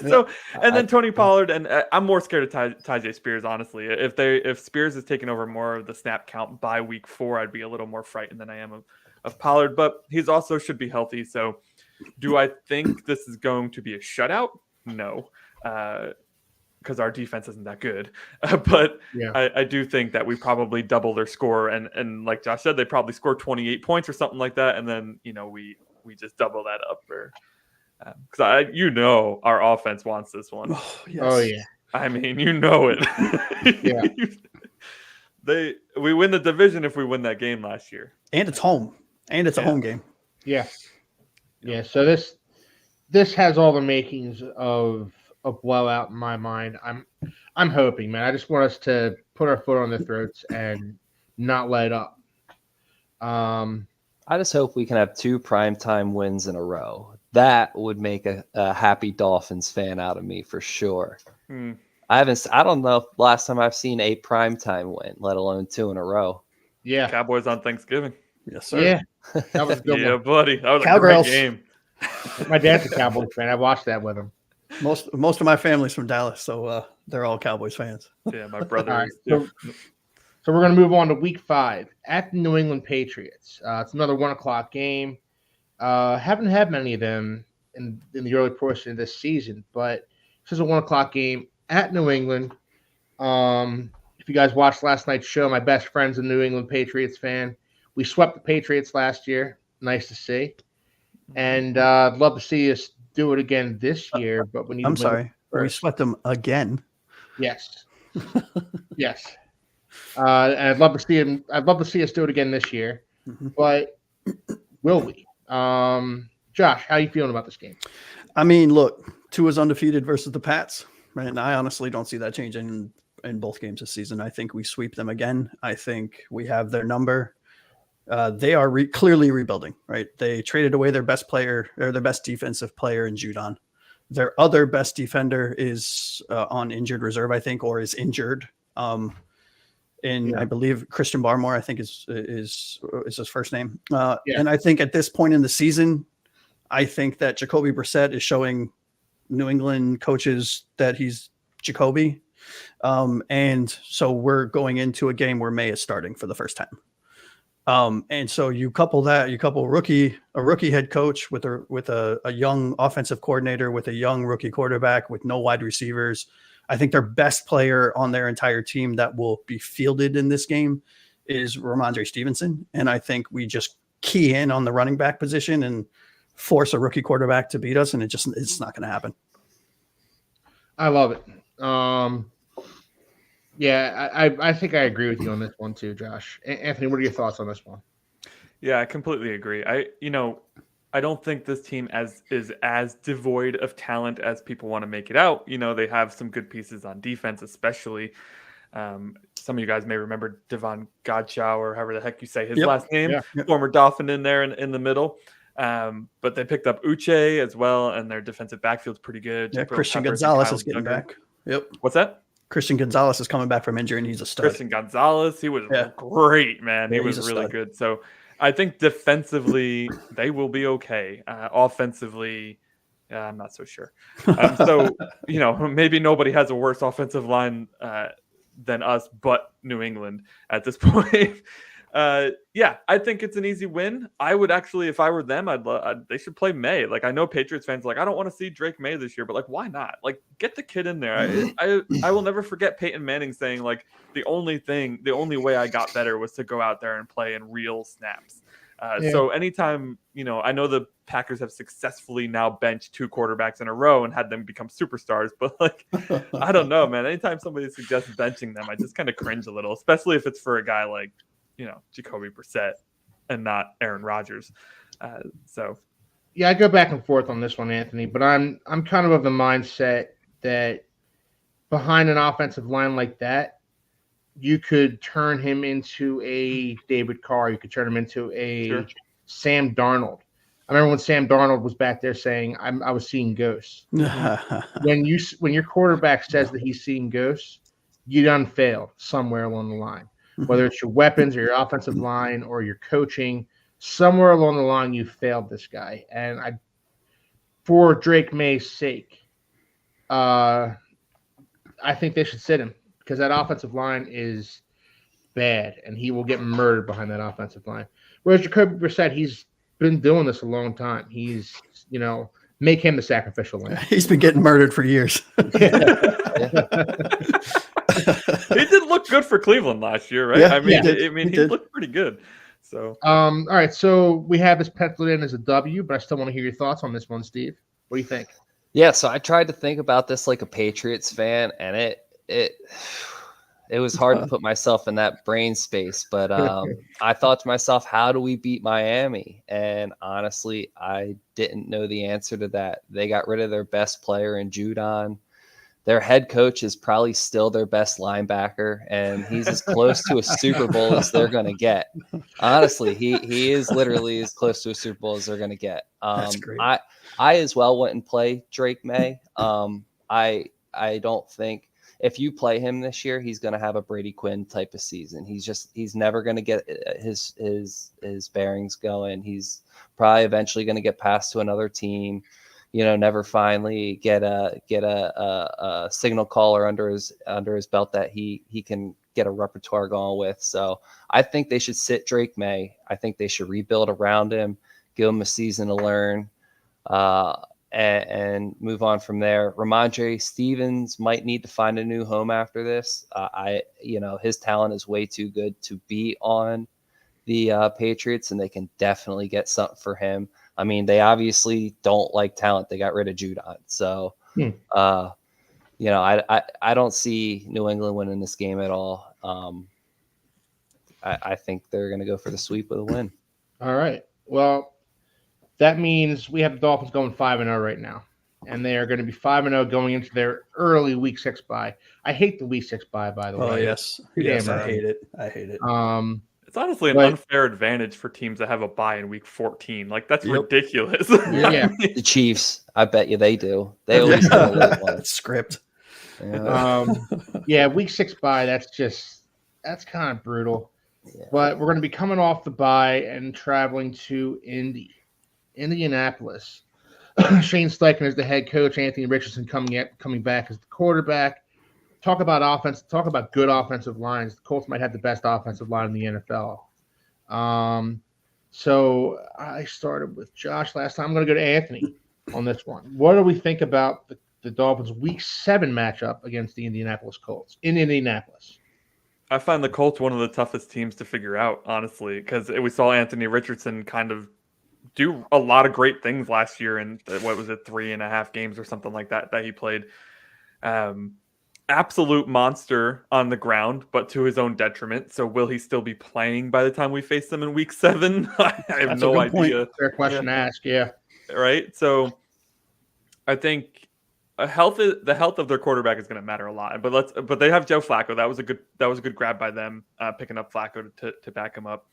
S2: So, and then Tony Pollard, and I'm more scared of Tyjae Spears, honestly. If Spears is taking over more of the snap count by week 4, I'd be a little more frightened than I am of Pollard. But he's also should be healthy. So, do I think this is going to be a shutout? No, because our defense isn't that good. But yeah. I do think that we probably double their score, and like Josh said, they probably score 28 points or something like that, and then we just double that up for. Because our offense wants this one.
S3: Oh, yes.
S1: Oh yeah.
S2: I mean, it.
S1: Yeah.
S2: We win the division if we win that game last year.
S3: And it's home. And it's a home game.
S1: Yeah. Yeah. So this has all the makings of a blowout in my mind. I'm hoping, man. I just want us to put our foot on their throats and not let up.
S4: I just hope we can have 2 primetime wins in a row. That would make a happy Dolphins fan out of me for sure. I don't know if last time I've seen a primetime win, let alone 2 in a row.
S1: Yeah.
S2: Cowboys on Thanksgiving.
S3: Yes, sir.
S1: Yeah. That was a good
S2: yeah,
S1: one.
S2: buddy. That was
S3: Cowgirls.
S2: a great game.
S1: My dad's a Cowboys fan. I watched that with him.
S3: Most of my family's from Dallas, so they're all Cowboys fans.
S2: Yeah, my brother
S1: All right,
S2: is.
S1: So we're going to move on to week 5 at the New England Patriots. It's another 1:00 game. Haven't had many of them in the early portion of this season, but this is a 1:00 game at New England. If you guys watched last night's show, my best friend's a New England Patriots fan. We swept the Patriots last year. Nice to see. And I'd love to see us do it again this year, but we need
S3: I'm
S1: to
S3: sorry. We swept them again.
S1: Yes. Yes. And I'd love to see us do it again this year. But will we? Josh, how are you feeling about this game?
S3: I mean, look, Tua's undefeated versus the Pats, right? And I honestly don't see that changing in both games this season. I think we sweep them again. I think we have their number. They are clearly rebuilding, right? They traded away their best player or their best defensive player in Judon. Their other best defender is on injured reserve, I think, or is injured. I believe Christian Barmore, I think is his first name. And I think at this point in the season, I think that Jacoby Brissett is showing New England coaches that he's Jacoby. And so we're going into a game where May is starting for the first time. And so you couple a rookie head coach with a young offensive coordinator, with a young rookie quarterback, with no wide receivers. I think their best player on their entire team that will be fielded in this game is Ramondre Stevenson. And I think we just key in on the running back position and force a rookie quarterback to beat us. And it's not going to happen.
S1: I love it. Yeah, I think I agree with you on this one too, Josh. Anthony, what are your thoughts on this one?
S2: Yeah, I completely agree. I don't think this team is as devoid of talent as people want to make it out. They have some good pieces on defense, especially. Some of you guys may remember Devon Godchow, or however the heck you say his last name, former Dolphin in there in the middle. But they picked up Uche as well, and their defensive backfield's pretty good.
S3: Yeah, Christian Gonzalez is getting back. Yep.
S2: What's that?
S3: Christian Gonzalez is coming back from injury, and he's a stud.
S2: Christian Gonzalez, he was great, man. He was really good. So I think defensively they will be okay. Offensively, I'm not so sure. So maybe nobody has a worse offensive line than us, but New England at this point. I think it's an easy win. I would actually, if I were them, they should play May. Like, I know Patriots fans I don't want to see Drake May this year, but why not? Like, get the kid in there. I will never forget Peyton Manning saying the only way I got better was to go out there and play in real snaps. So anytime, I know the Packers have successfully now benched 2 quarterbacks in a row and had them become superstars, but I don't know, man. Anytime somebody suggests benching them, I just kind of cringe a little, especially if it's for a guy like, Jacoby Brissett and not Aaron Rodgers. I
S1: go back and forth on this one, Anthony, but I'm kind of the mindset that behind an offensive line like that, you could turn him into a David Carr. You could turn him into a Sam Darnold. I remember when Sam Darnold was back there saying, I was seeing ghosts. When your quarterback says that he's seeing ghosts, you done failed somewhere along the line. Whether it's your weapons or your offensive line or your coaching, somewhere along the line you failed this guy. And for Drake May's sake, I think they should sit him, because that offensive line is bad, and he will get murdered behind that offensive line. Whereas Jacoby Brissett, he's been doing this a long time. He's, make him the sacrificial lamb.
S3: He's been getting murdered for years.
S2: He did look good for Cleveland last year, right?
S3: Yeah,
S2: he looked pretty good. So,
S1: all right. So we have this penciled in as a W, but I still want to hear your thoughts on this one, Steve. What do you think?
S4: Yeah, so I tried to think about this like a Patriots fan, and it was hard to put myself in that brain space. But I thought to myself, how do we beat Miami? And honestly, I didn't know the answer to that. They got rid of their best player in Judon. Their head coach is probably still their best linebacker, and he's as close to a Super Bowl as they're going to get. Honestly, he is literally as close to a Super Bowl as they're going to get.
S3: That's great.
S4: I as well wouldn't play Drake May. I don't think if you play him this year, he's going to have a Brady Quinn type of season. He's never going to get his bearings going. He's probably eventually going to get passed to another team. Never finally get a signal caller under his belt that he can get a repertoire going with. So I think they should sit Drake May. I think they should rebuild around him, give him a season to learn, and move on from there. Ramondre Stevens might need to find a new home after this. His talent is way too good to be on the Patriots, and they can definitely get something for him. I mean, they obviously don't like talent. They got rid of Judon. So, I don't see New England winning this game at all. I think they're going to go for the sweep with a win.
S1: All right. Well, that means we have the Dolphins going 5-0 right now, and they are going to be 5-0 going into their early Week 6 bye. I hate the Week 6 bye, by the way.
S3: Oh, yes. Yes, I hate it.
S2: It's honestly an unfair advantage for teams that have a bye in Week 14. That's ridiculous.
S1: Yeah.
S4: The Chiefs, I bet you they do. They always have a late one.
S3: Script.
S1: Yeah. Week 6 bye, that's kind of brutal. Yeah. But we're going to be coming off the bye and traveling to Indianapolis. Shane Steichen is the head coach. Anthony Richardson coming back as the quarterback. Talk about offense. Talk about good offensive lines. The Colts might have the best offensive line in the NFL. So I started with Josh last time. I'm going to go to Anthony on this one. What do we think about the Dolphins' Week 7 matchup against the Indianapolis Colts in Indianapolis?
S2: I find the Colts one of the toughest teams to figure out, honestly, because we saw Anthony Richardson kind of do a lot of great things last year in, what was it, 3.5 games or something like that he played. Absolute monster on the ground, but to his own detriment. So will he still be playing by the time we face them in Week 7? I have
S3: That's
S2: no
S3: a good point.
S2: idea.
S1: Fair question to ask, yeah.
S2: Right? So I think the health of their quarterback is going to matter a lot. But they have Joe Flacco. That was a good grab by them, picking up Flacco to back him up.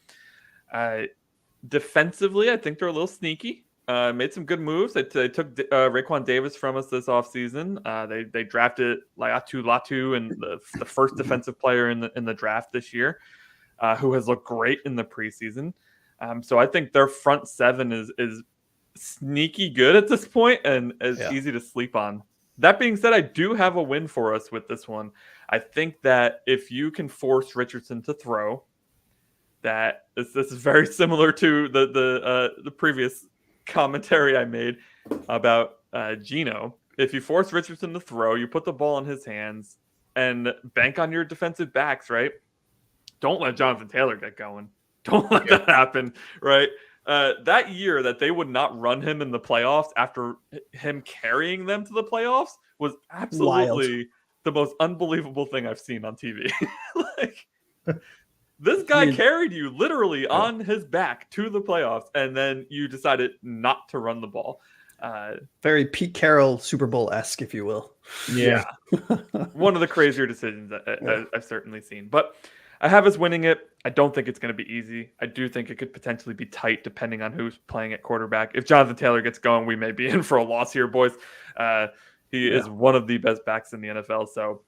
S2: Defensively, I think they're a little sneaky. Made some good moves. They took Raekwon Davis from us this offseason. They drafted Latu and the first defensive player in the draft this year, who has looked great in the preseason. So I think their front seven is sneaky good at this point and is easy to sleep on. That being said, I do have a win for us with this one. I think that if you can force Richardson to throw, that this is very similar to the previous commentary I made about Geno. If you force Richardson to throw, you put the ball in his hands and bank on your defensive backs, right? Don't let Jonathan Taylor get going. Don't let that happen, right? That year that they would not run him in the playoffs after him carrying them to the playoffs was absolutely the most unbelievable thing I've seen on TV. This guy carried you literally on his back to the playoffs, and then you decided not to run the ball.
S3: Very Pete Carroll Super Bowl-esque, if you will.
S1: Yeah.
S2: One of the crazier decisions I've certainly seen. But I have us winning it. I don't think it's going to be easy. I do think it could potentially be tight depending on who's playing at quarterback. If Jonathan Taylor gets going, we may be in for a loss here, boys. He is one of the best backs in the NFL. So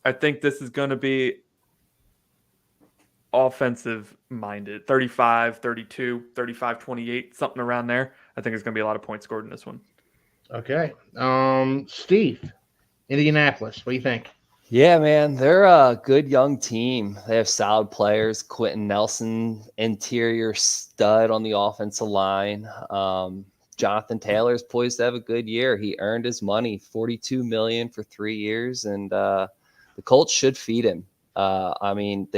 S2: I think this is going to be offensive minded, 35, 32, 35, 28, something around there. I think there's going to be a lot of points scored in this one.
S1: Okay. Steve, Indianapolis, what do you think?
S4: Yeah, man, they're a good young team. They have solid players. Quentin Nelson, interior stud on the offensive line. Jonathan Taylor's poised to have a good year. He earned his money, $42 million for 3 years, and the Colts should feed him. I mean,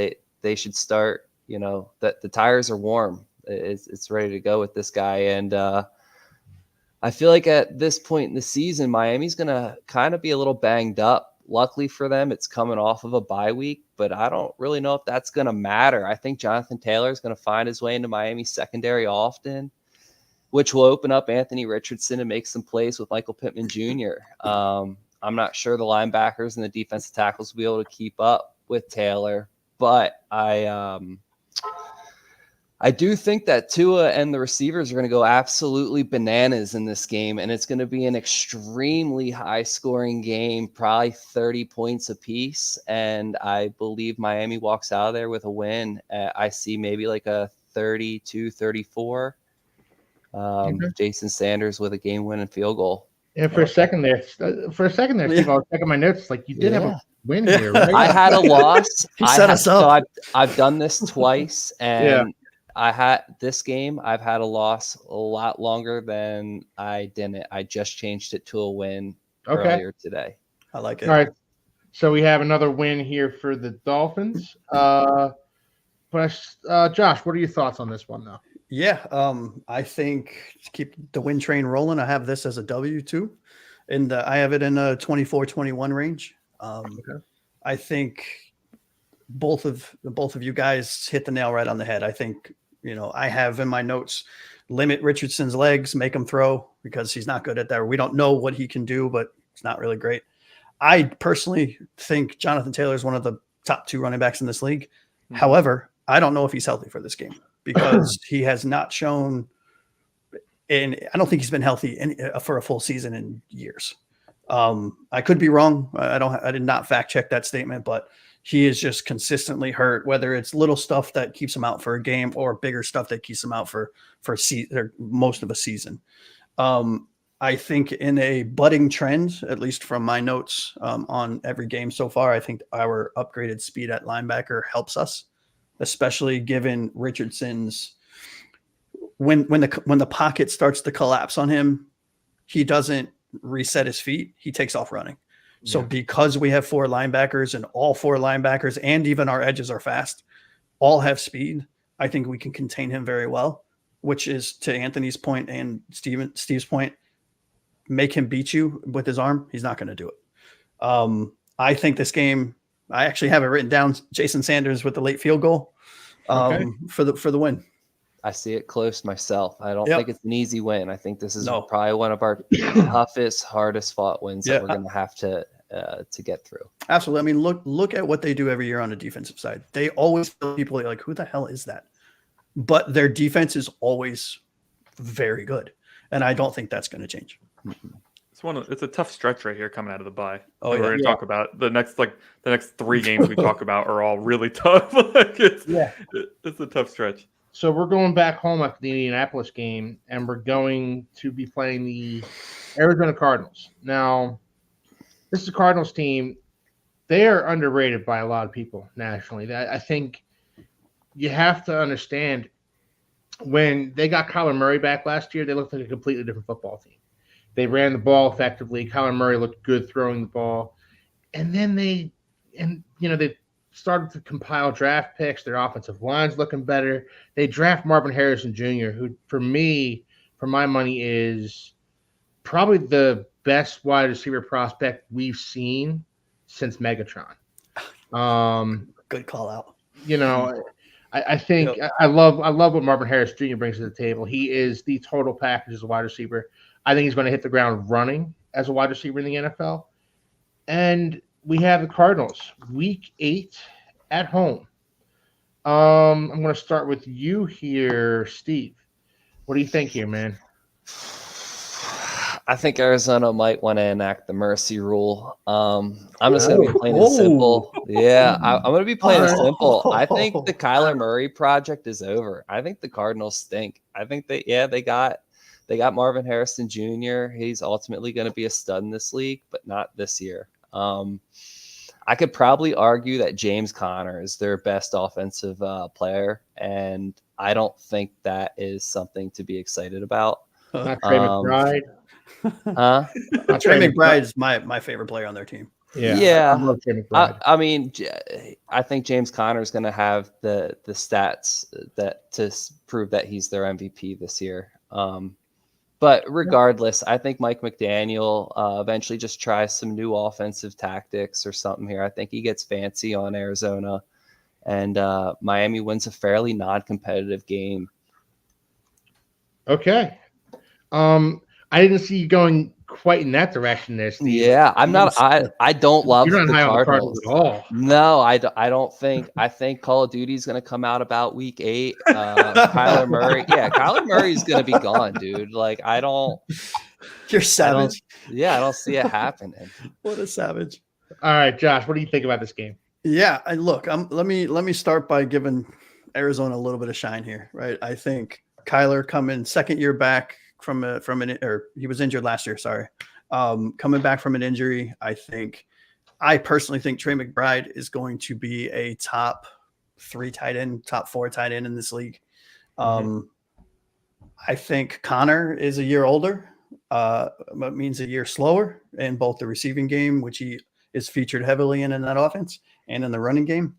S4: they should start, that the tires are warm. It's ready to go with this guy. And I feel like at this point in the season, Miami's going to kind of be a little banged up. Luckily for them, it's coming off of a bye week, but I don't really know if that's going to matter. I think Jonathan Taylor is going to find his way into Miami's secondary often, which will open up Anthony Richardson to make some plays with Michael Pittman Jr. I'm not sure the linebackers and the defensive tackles will be able to keep up with Taylor, but I do think that Tua and the receivers are going to go absolutely bananas in this game, and it's going to be an extremely high-scoring game, probably 30 points apiece, and I believe Miami walks out of there with a win. I see maybe like a 32-34. Jason Sanders with a game-winning field goal.
S1: Yeah, for a second there, Steve, I was checking my notes. Like, you did have a win here, right?
S4: I had a loss.
S3: He set us up.
S4: So I've done this twice, and I had this game. I've had a loss a lot longer than I didn't. I just changed it to a win earlier today.
S3: I like it.
S1: All right. So we have another win here for the Dolphins. Josh, what are your thoughts on this one, though?
S3: Yeah, I think to keep the win train rolling, I have this as a W too, and I have it in a 24-21 range. I think both of you guys hit the nail right on the head. I think, I have in my notes, limit Richardson's legs, make him throw because he's not good at that. We don't know what he can do, but it's not really great. I personally think Jonathan Taylor is one of the top 2 running backs in this league. Mm-hmm. However, I don't know if he's healthy for this game because he has not shown, and I don't think he's been healthy for a full season in years. I could be wrong. I did not fact check that statement, but he is just consistently hurt, whether it's little stuff that keeps him out for a game or bigger stuff that keeps him out for most of a season. I think in a budding trend, at least from my notes on every game so far, I think our upgraded speed at linebacker helps us especially given Richardson's when the pocket starts to collapse on him, he doesn't reset his feet. He takes off running. So because we have 4 linebackers and all 4 linebackers and even our edges are fast, all have speed, I think we can contain him very well, which is to Anthony's point and Steve's point, make him beat you with his arm. He's not going to do it. I think this game, I actually have it written down, Jason Sanders with the late field goal for the win.
S4: I see it close myself. I don't think it's an easy win. I think this is probably one of our toughest, hardest fought wins that we're going to have to get through.
S3: Absolutely. I mean, look at what they do every year on the defensive side. They always feel people like, who the hell is that? But their defense is always very good, and I don't think that's going to change.
S2: It's a tough stretch right here coming out of the bye.
S3: Oh,
S2: we're going to talk about the next 3 games we talk about are all really tough. It's a tough stretch.
S1: So we're going back home after the Indianapolis game, and we're going to be playing the Arizona Cardinals. Now, this is a Cardinals team. They are underrated by a lot of people nationally. I think you have to understand when they got Kyler Murray back last year, they looked like a completely different football team. They ran the ball effectively. Kyler Murray looked good throwing the ball. And then they started to compile draft picks. Their offensive line's looking better. They draft Marvin Harrison Jr., who, for my money, is probably the best wide receiver prospect we've seen since Megatron.
S3: Good call out.
S1: I think I love what Marvin Harris Jr. brings to the table. He is the total package as a wide receiver. I think he's going to hit the ground running as a wide receiver in the NFL. And we have the Cardinals, Week 8 at home. I'm going to start with you here, Steve. What do you think here, man?
S4: I think Arizona might want to enact the mercy rule. I'm just going to be plain and simple. Yeah, I'm going to be plain and simple. I think the Kyler Murray project is over. I think the Cardinals stink. I think they got Marvin Harrison Jr. He's ultimately going to be a stud in this league, but not this year. I could probably argue that James Conner is their best offensive player, and I don't think that is something to be excited about.
S1: Not Trey McBride.
S3: Trey McBride is my favorite player on their team.
S1: Yeah. I love Trey McBride.
S4: I mean, I think James Conner is going to have the stats that to prove that he's their MVP this year. But regardless, I think Mike McDaniel eventually just tries some new offensive tactics or something here. I think he gets fancy on Arizona, and Miami wins a fairly non-competitive game.
S1: Okay. I didn't see you going quite in that direction there, Steve.
S4: Yeah, I'm not. I don't love
S1: You're not
S4: the
S1: high
S4: Cardinals.
S1: on the Cardinals at all.
S4: No, I don't think. I think Call of Duty is going to come out about Week 8. Kyler Murray. Yeah, Kyler Murray's going to be gone, dude. Like, I don't.
S3: You're savage.
S4: I don't see it happening.
S3: What a savage.
S1: All right, Josh, what do you think about this game?
S3: Yeah, look, let me start by giving Arizona a little bit of shine here, right? I think Kyler coming second year back from he was injured last year. Sorry, coming back from an injury. I personally think Trey McBride is going to be a top 3 tight end, top 4 tight end in this league. I think Connor is a year older. That means a year slower in both the receiving game, which he is featured heavily in that offense, and in the running game.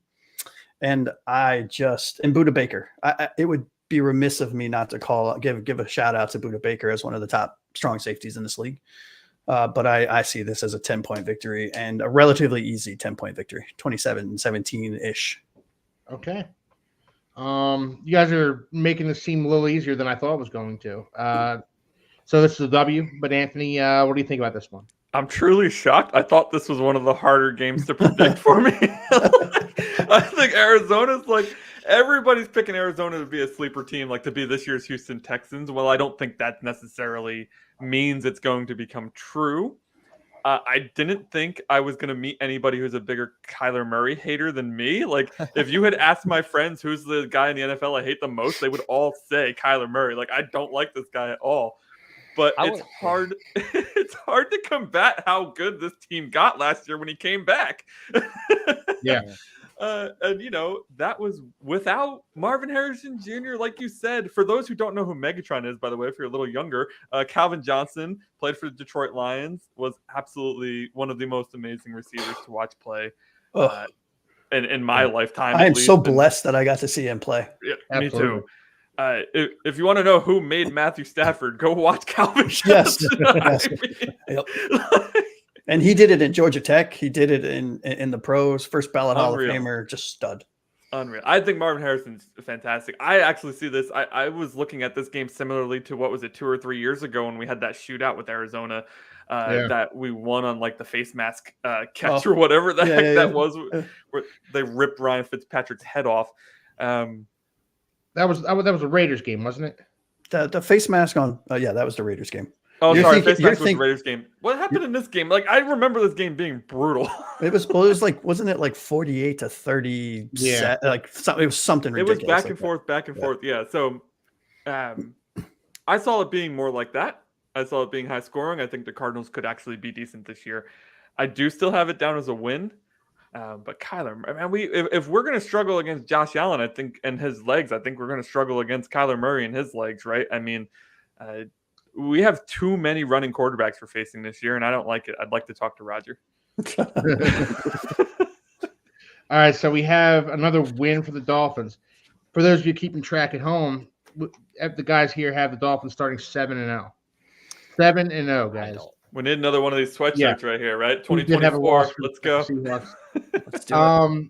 S3: And Budda Baker, it would be remiss of me not to give a shout out to Budda Baker as one of the top strong safeties in this league. But I see this as a 10-point victory, and a relatively easy 10-point victory, 27-17-ish.
S1: Okay. You guys are making this seem a little easier than I thought it was going to. So this is a W, but Anthony, what do you think about this one?
S2: I'm truly shocked. I thought this was one of the harder games to predict for me. I think Arizona's everybody's picking Arizona to be a sleeper team, to be this year's Houston Texans. Well, I don't think that necessarily means it's going to become true. I didn't think I was going to meet anybody who's a bigger Kyler Murray hater than me. If you had asked my friends who's the guy in the NFL I hate the most, they would all say Kyler Murray. I don't like this guy at all. But it's hard. It's hard to combat how good this team got last year when he came back.
S1: Yeah.
S2: And that was without Marvin Harrison Jr. Like you said, for those who don't know who Megatron is, by the way, if you're a little younger, Calvin Johnson played for the Detroit Lions, was absolutely one of the most amazing receivers to watch play in my lifetime.
S3: I am so blessed that I got to see him play.
S2: Yeah, me too. If you want to know who made Matthew Stafford, go watch Calvin
S3: Yes.
S2: Johnson.
S3: Yep. And he did it in Georgia Tech. He did it in the pros. First ballot Hall of Famer, just stud.
S2: Unreal. I think Marvin Harrison's fantastic. I actually see this. I was looking at this game similarly to what was it 2 or 3 years ago when we had that shootout with Arizona that we won on like the face mask catch or whatever the heck that was, where they ripped Ryan Fitzpatrick's head off.
S1: That was a Raiders game, wasn't it?
S3: The face mask on. That was the Raiders game.
S2: Oh, sorry, face mask was the Raiders game. What happened in this game? Like, I remember this game being brutal.
S3: It was like, wasn't it like 48-30?
S1: Yeah,
S3: like it was something ridiculous.
S2: It was back and forth. Yeah. So, I saw it being more like that. I saw it being high scoring. I think the Cardinals could actually be decent this year. I do still have it down as a win. But Kyler, man, if we're going to struggle against Josh Allen, I think, and his legs, I think we're going to struggle against Kyler Murray and his legs, right? I mean, we have too many running quarterbacks we're facing this year, and I don't like it. I'd like to talk to Roger.
S1: All right, so we have another win for the Dolphins. For those of you keeping track at home, the guys here have the Dolphins starting 7-0. 7-0, guys.
S2: We need another one of these sweatshirts right here, right? 2024. Let's go.
S3: Let's do it.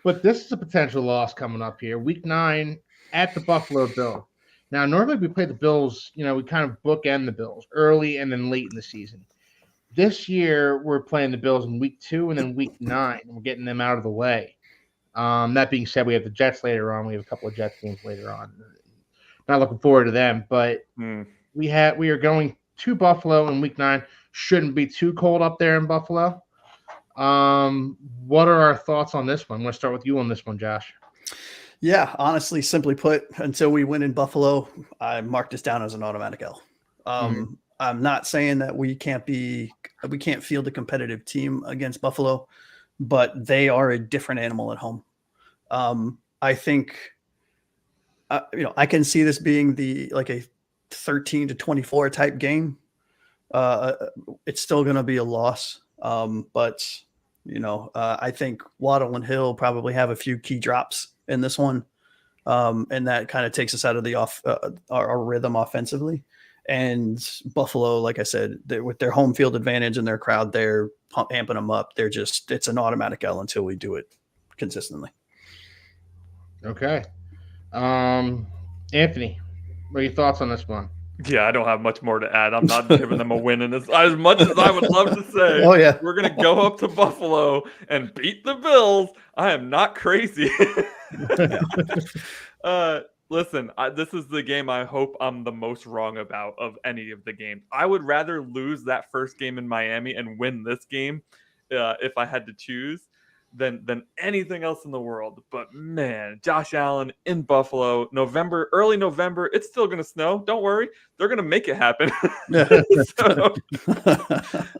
S1: But this is a potential loss coming up here. Week 9 at the Buffalo Bills. Now, normally we play the Bills, we kind of bookend the Bills early and then late in the season. This year, we're playing the Bills in week 2 and then week 9. We're getting them out of the way. That being said, we have the Jets later on. We have a couple of Jets games later on. Not looking forward to them, but we are going to Buffalo in week 9. Shouldn't be too cold up there in Buffalo. What are our thoughts on this one? I'm going to start with you on this one, Josh.
S3: Yeah, honestly, simply put, until we win in Buffalo, I mark this down as an automatic L. I'm not saying that we can't field a competitive team against Buffalo, but they are a different animal at home. I think, I can see this being a 13-24 type game. It's still going to be a loss. But I think Waddle and Hill probably have a few key drops in this one. And that kind of takes us out of the our rhythm offensively. And Buffalo, like I said, with their home field advantage and their crowd there amping them up, it's an automatic L until we do it consistently.
S1: Okay. Anthony, what are your thoughts on this one?
S2: Yeah, I don't have much more to add. I'm not giving them a win in this. As much as I would love to say, we're going to go up to Buffalo and beat the Bills, I am not crazy. Listen, this is the game I hope I'm the most wrong about of any of the games. I would rather lose that first game in Miami and win this game if I had to choose than anything else in the world. But man, Josh Allen in Buffalo, early November, it's still going to snow. Don't worry. They're going to make it happen.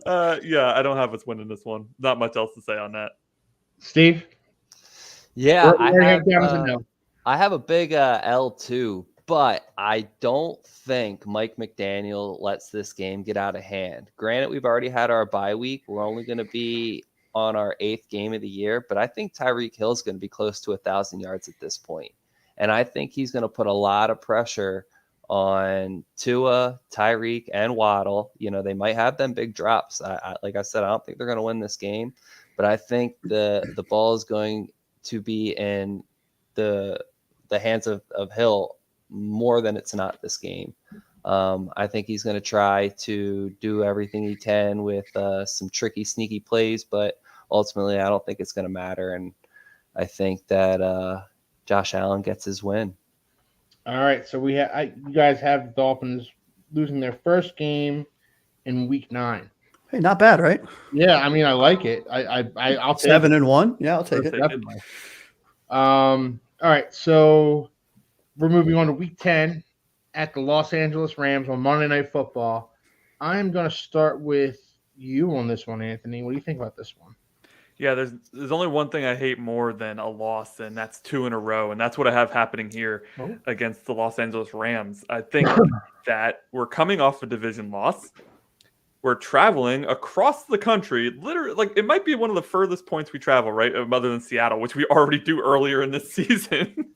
S2: I don't have us winning this one. Not much else to say on that.
S1: Steve?
S4: Yeah, I have a big L2, but I don't think Mike McDaniel lets this game get out of hand. Granted, we've already had our bye week. We're only going to be on our 8th game of the year, but I think Tyreek Hill is going to be close to 1,000 yards at this point. And I think he's going to put a lot of pressure on Tua, Tyreek, and Waddle. They might have them big drops. Like I said, I don't think they're going to win this game, but I think the ball is going to be in the hands of Hill more than it's not this game. I think he's going to try to do everything he can with some tricky, sneaky plays, but ultimately I don't think it's going to matter. And I think that Josh Allen gets his win.
S1: All right, so you guys have the Dolphins losing their first game in week 9.
S3: Hey, not bad, right?
S1: Yeah, I mean, I like it. I'll take
S3: 7-1. Yeah, I'll take it.
S1: Definitely. All right, so we're moving on to week 10 at the Los Angeles Rams on Monday Night Football. I'm going to start with you on this one, Anthony. What do you think about this one?
S2: Yeah, there's only one thing I hate more than a loss, and that's 2 in a row, and that's what I have happening here against the Los Angeles Rams. I think that we're coming off a division loss. We're traveling across the country, literally, like it might be one of the furthest points we travel, right, other than Seattle, which we already do earlier in this season.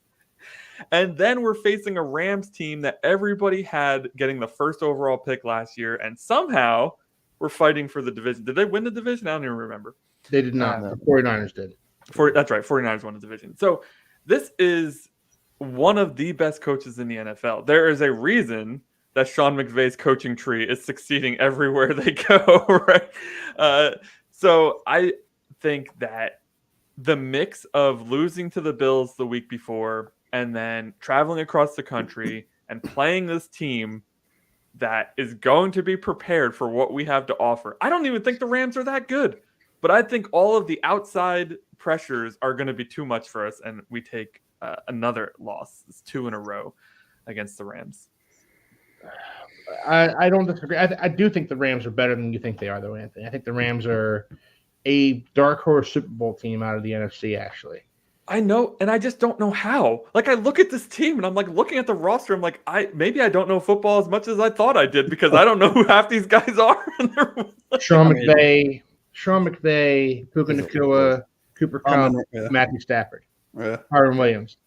S2: And then we're facing a Rams team that everybody had getting the first overall pick last year, and somehow we're fighting for the division. Did they win the division? I don't even remember.
S1: They did not. The 49ers did.
S2: That's right. 49ers won the division. So this is one of the best coaches in the NFL. There is a reason that Sean McVay's coaching tree is succeeding everywhere they go, right? So I think that the mix of losing to the Bills the week before and then traveling across the country and playing this team that is going to be prepared for what we have to offer. I don't even think the Rams are that good. But I think all of the outside pressures are going to be too much for us, and we take another loss. It's 2 in a row against the Rams.
S1: I don't disagree. I do think the Rams are better than you think they are, though, Anthony. I think the Rams are a dark horse Super Bowl team out of the NFC, actually.
S2: I know, and I just don't know how. Like, I look at this team, and I'm like looking at the roster. I'm like, maybe I don't know football as much as I thought I did because I don't know who half these guys are.
S1: Sean McVay, Puka Nacua, Cooper Kupp, Matthew Stafford, Harvin Williams.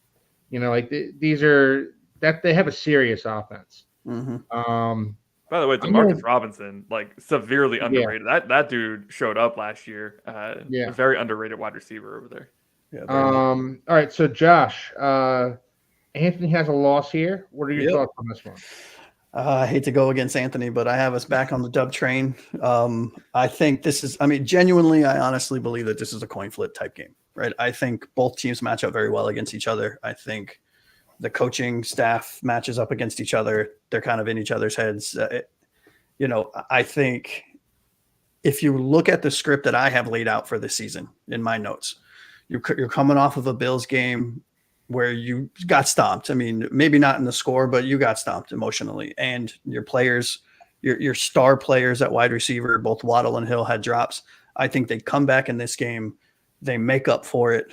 S1: You know, like these are that they have a serious offense.
S2: By the way, Demarcus Robinson, like severely underrated. That dude showed up last year. A very underrated wide receiver over there.
S1: Yeah. All right, so Josh, Anthony has a loss here. What are your thoughts on this one?
S3: I hate to go against Anthony, but I have us back on the dub train. I think this is, genuinely, I honestly believe that this is a coin flip type game, right? I think both teams match up very well against each other. I think the coaching staff matches up against each other. They're kind of in each other's heads. I think if you look at the script that I have laid out for this season in my notes, you're coming off of a Bills game where you got stomped. Maybe not in the score, but you got stomped emotionally. And your players, your star players at wide receiver, both Waddle and Hill had drops. I think they come back in this game. They make up for it.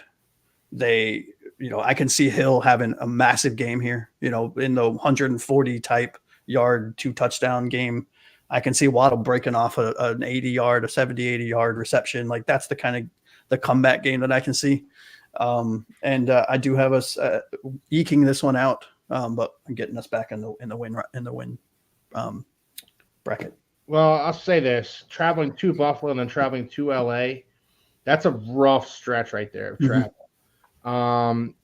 S3: I can see Hill having a massive game here, in the 140 type yard, 2 touchdown game. I can see Waddle breaking off an 70, 80 yard reception. Like that's the kind of the comeback game that I can see. I do have us eking this one out, but getting us back in the win bracket.
S1: Well, I'll say this: traveling to Buffalo and then traveling to LA, that's a rough stretch right there of travel.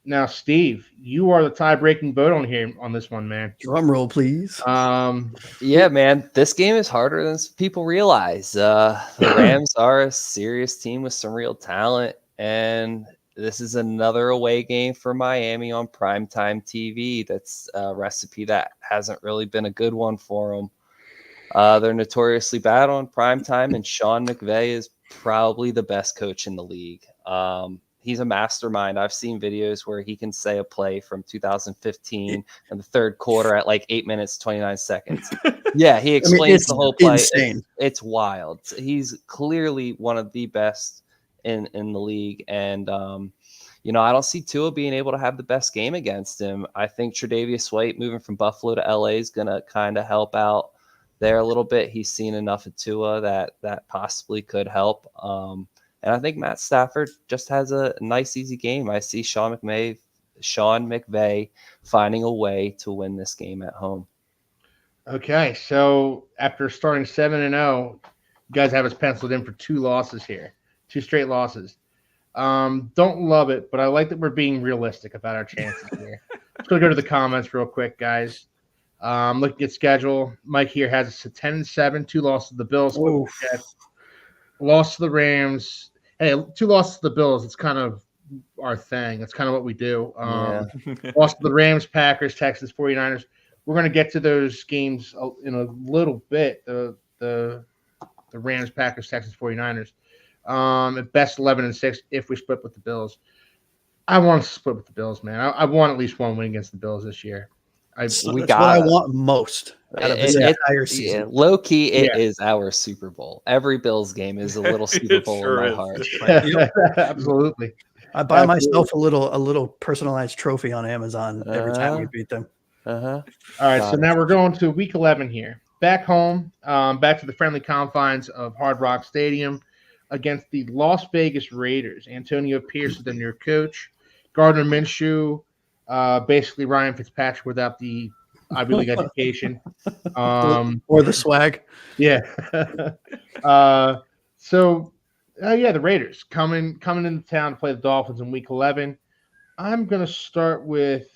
S1: Now, Steve, you are the tie-breaking vote on this one, man.
S3: Drum roll, please.
S4: Yeah, man, this game is harder than people realize. The Rams are a serious team with some real talent, and this is another away game for Miami on primetime TV. That's a recipe that hasn't really been a good one for them. They're notoriously bad on primetime, and Sean McVay is probably the best coach in the league. He's a mastermind. I've seen videos where he can say a play from 2015 in the third quarter at like 8 minutes, 29 secons. Yeah, he explains the whole play.
S3: Insane.
S4: It's wild. He's clearly one of the best in the league. And, I don't see Tua being able to have the best game against him. I think Tre'Davious White moving from Buffalo to LA is going to kind of help out there a little bit. He's seen enough of Tua that possibly could help. And I think Matt Stafford just has a nice, easy game. I see Sean McVay finding a way to win this game at home.
S1: Okay, so after starting 7-0, you guys have us penciled in for 2 losses here, 2 straight losses. Don't love it, but I like that we're being realistic about our chances here. Let's go to the comments real quick, guys. Looking at schedule, Mike here has us at 10-7, 2 losses to the Bills, loss to the Rams. Hey, 2 losses to the Bills. It's kind of our thing. That's kind of what we do. Loss to the Rams, Packers, Texans, 49ers. We're going to get to those games in a little bit. The Rams, Packers, Texans, 49ers. At best 11-6 if we split with the Bills. I want to split with the Bills, man. I want at least one win against the Bills this year.
S3: That's what I want most. out of this entire season.
S4: Yeah, low key, it is our Super Bowl. Every Bills game is a little Super Bowl
S2: sure
S4: in
S2: is.
S4: my heart.
S1: Absolutely.
S3: I buy myself a little personalized trophy on Amazon every time we beat them.
S1: All right, so now we're going to week 11 here. Back home, back to the friendly confines of Hard Rock Stadium against the Las Vegas Raiders. Antonio Pierce is the new coach. Gardner Minshew, basically Ryan Fitzpatrick without the Ivy League education.
S3: Or the swag.
S1: Yeah. The Raiders coming into town to play the Dolphins in week 11. I'm going to start with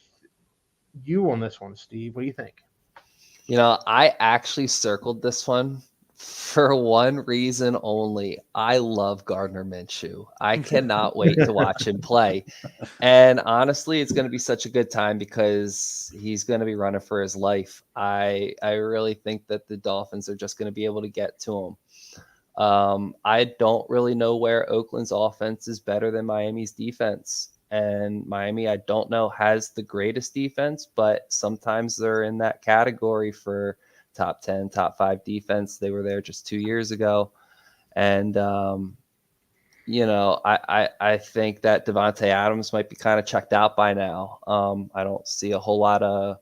S1: you on this one, Steve. What do you think?
S4: I actually circled this one for one reason only. I love Gardner Minshew. I cannot wait to watch him play. And honestly, it's going to be such a good time because he's going to be running for his life. I really think that the Dolphins are just going to be able to get to him. I don't really know where Oakland's offense is better than Miami's defense. And Miami, I don't know, has the greatest defense, but sometimes they're in that category for top 10, top 5 defense. They were there just 2 years ago. And, I think that Devontae Adams might be kind of checked out by now. I don't see a whole lot of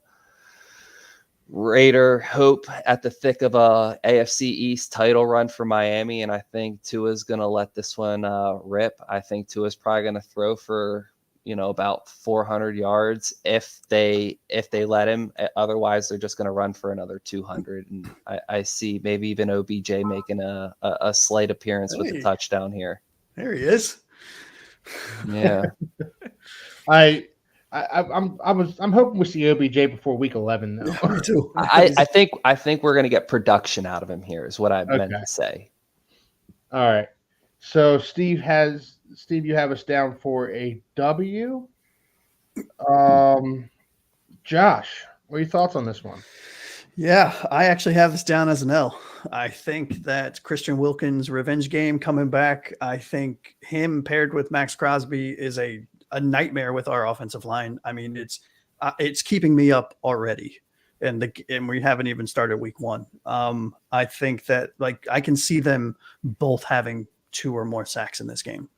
S4: Raider hope at the thick of a AFC East title run for Miami. And I think Tua's going to let this one rip. I think Tua's probably going to throw for, about 400 yards if they let him. Otherwise, they're just going to run for another 200. And I see maybe even OBJ making a slight appearance with a touchdown here.
S3: There he is.
S4: Yeah.
S1: I'm hoping we see OBJ before week 11 though.
S3: Yeah, me too.
S4: I think we're going to get production out of him here is what I meant to say.
S1: All right. So Steve, you have us down for a W. Josh, what are your thoughts on this one?
S3: Yeah, I actually have this down as an L. I think that Christian Wilkins' revenge game coming back, I think him paired with Max Crosby is a nightmare with our offensive line. I mean, it's keeping me up already. And we haven't even started week 1. I think that I can see them both having 2 or more sacks in this game.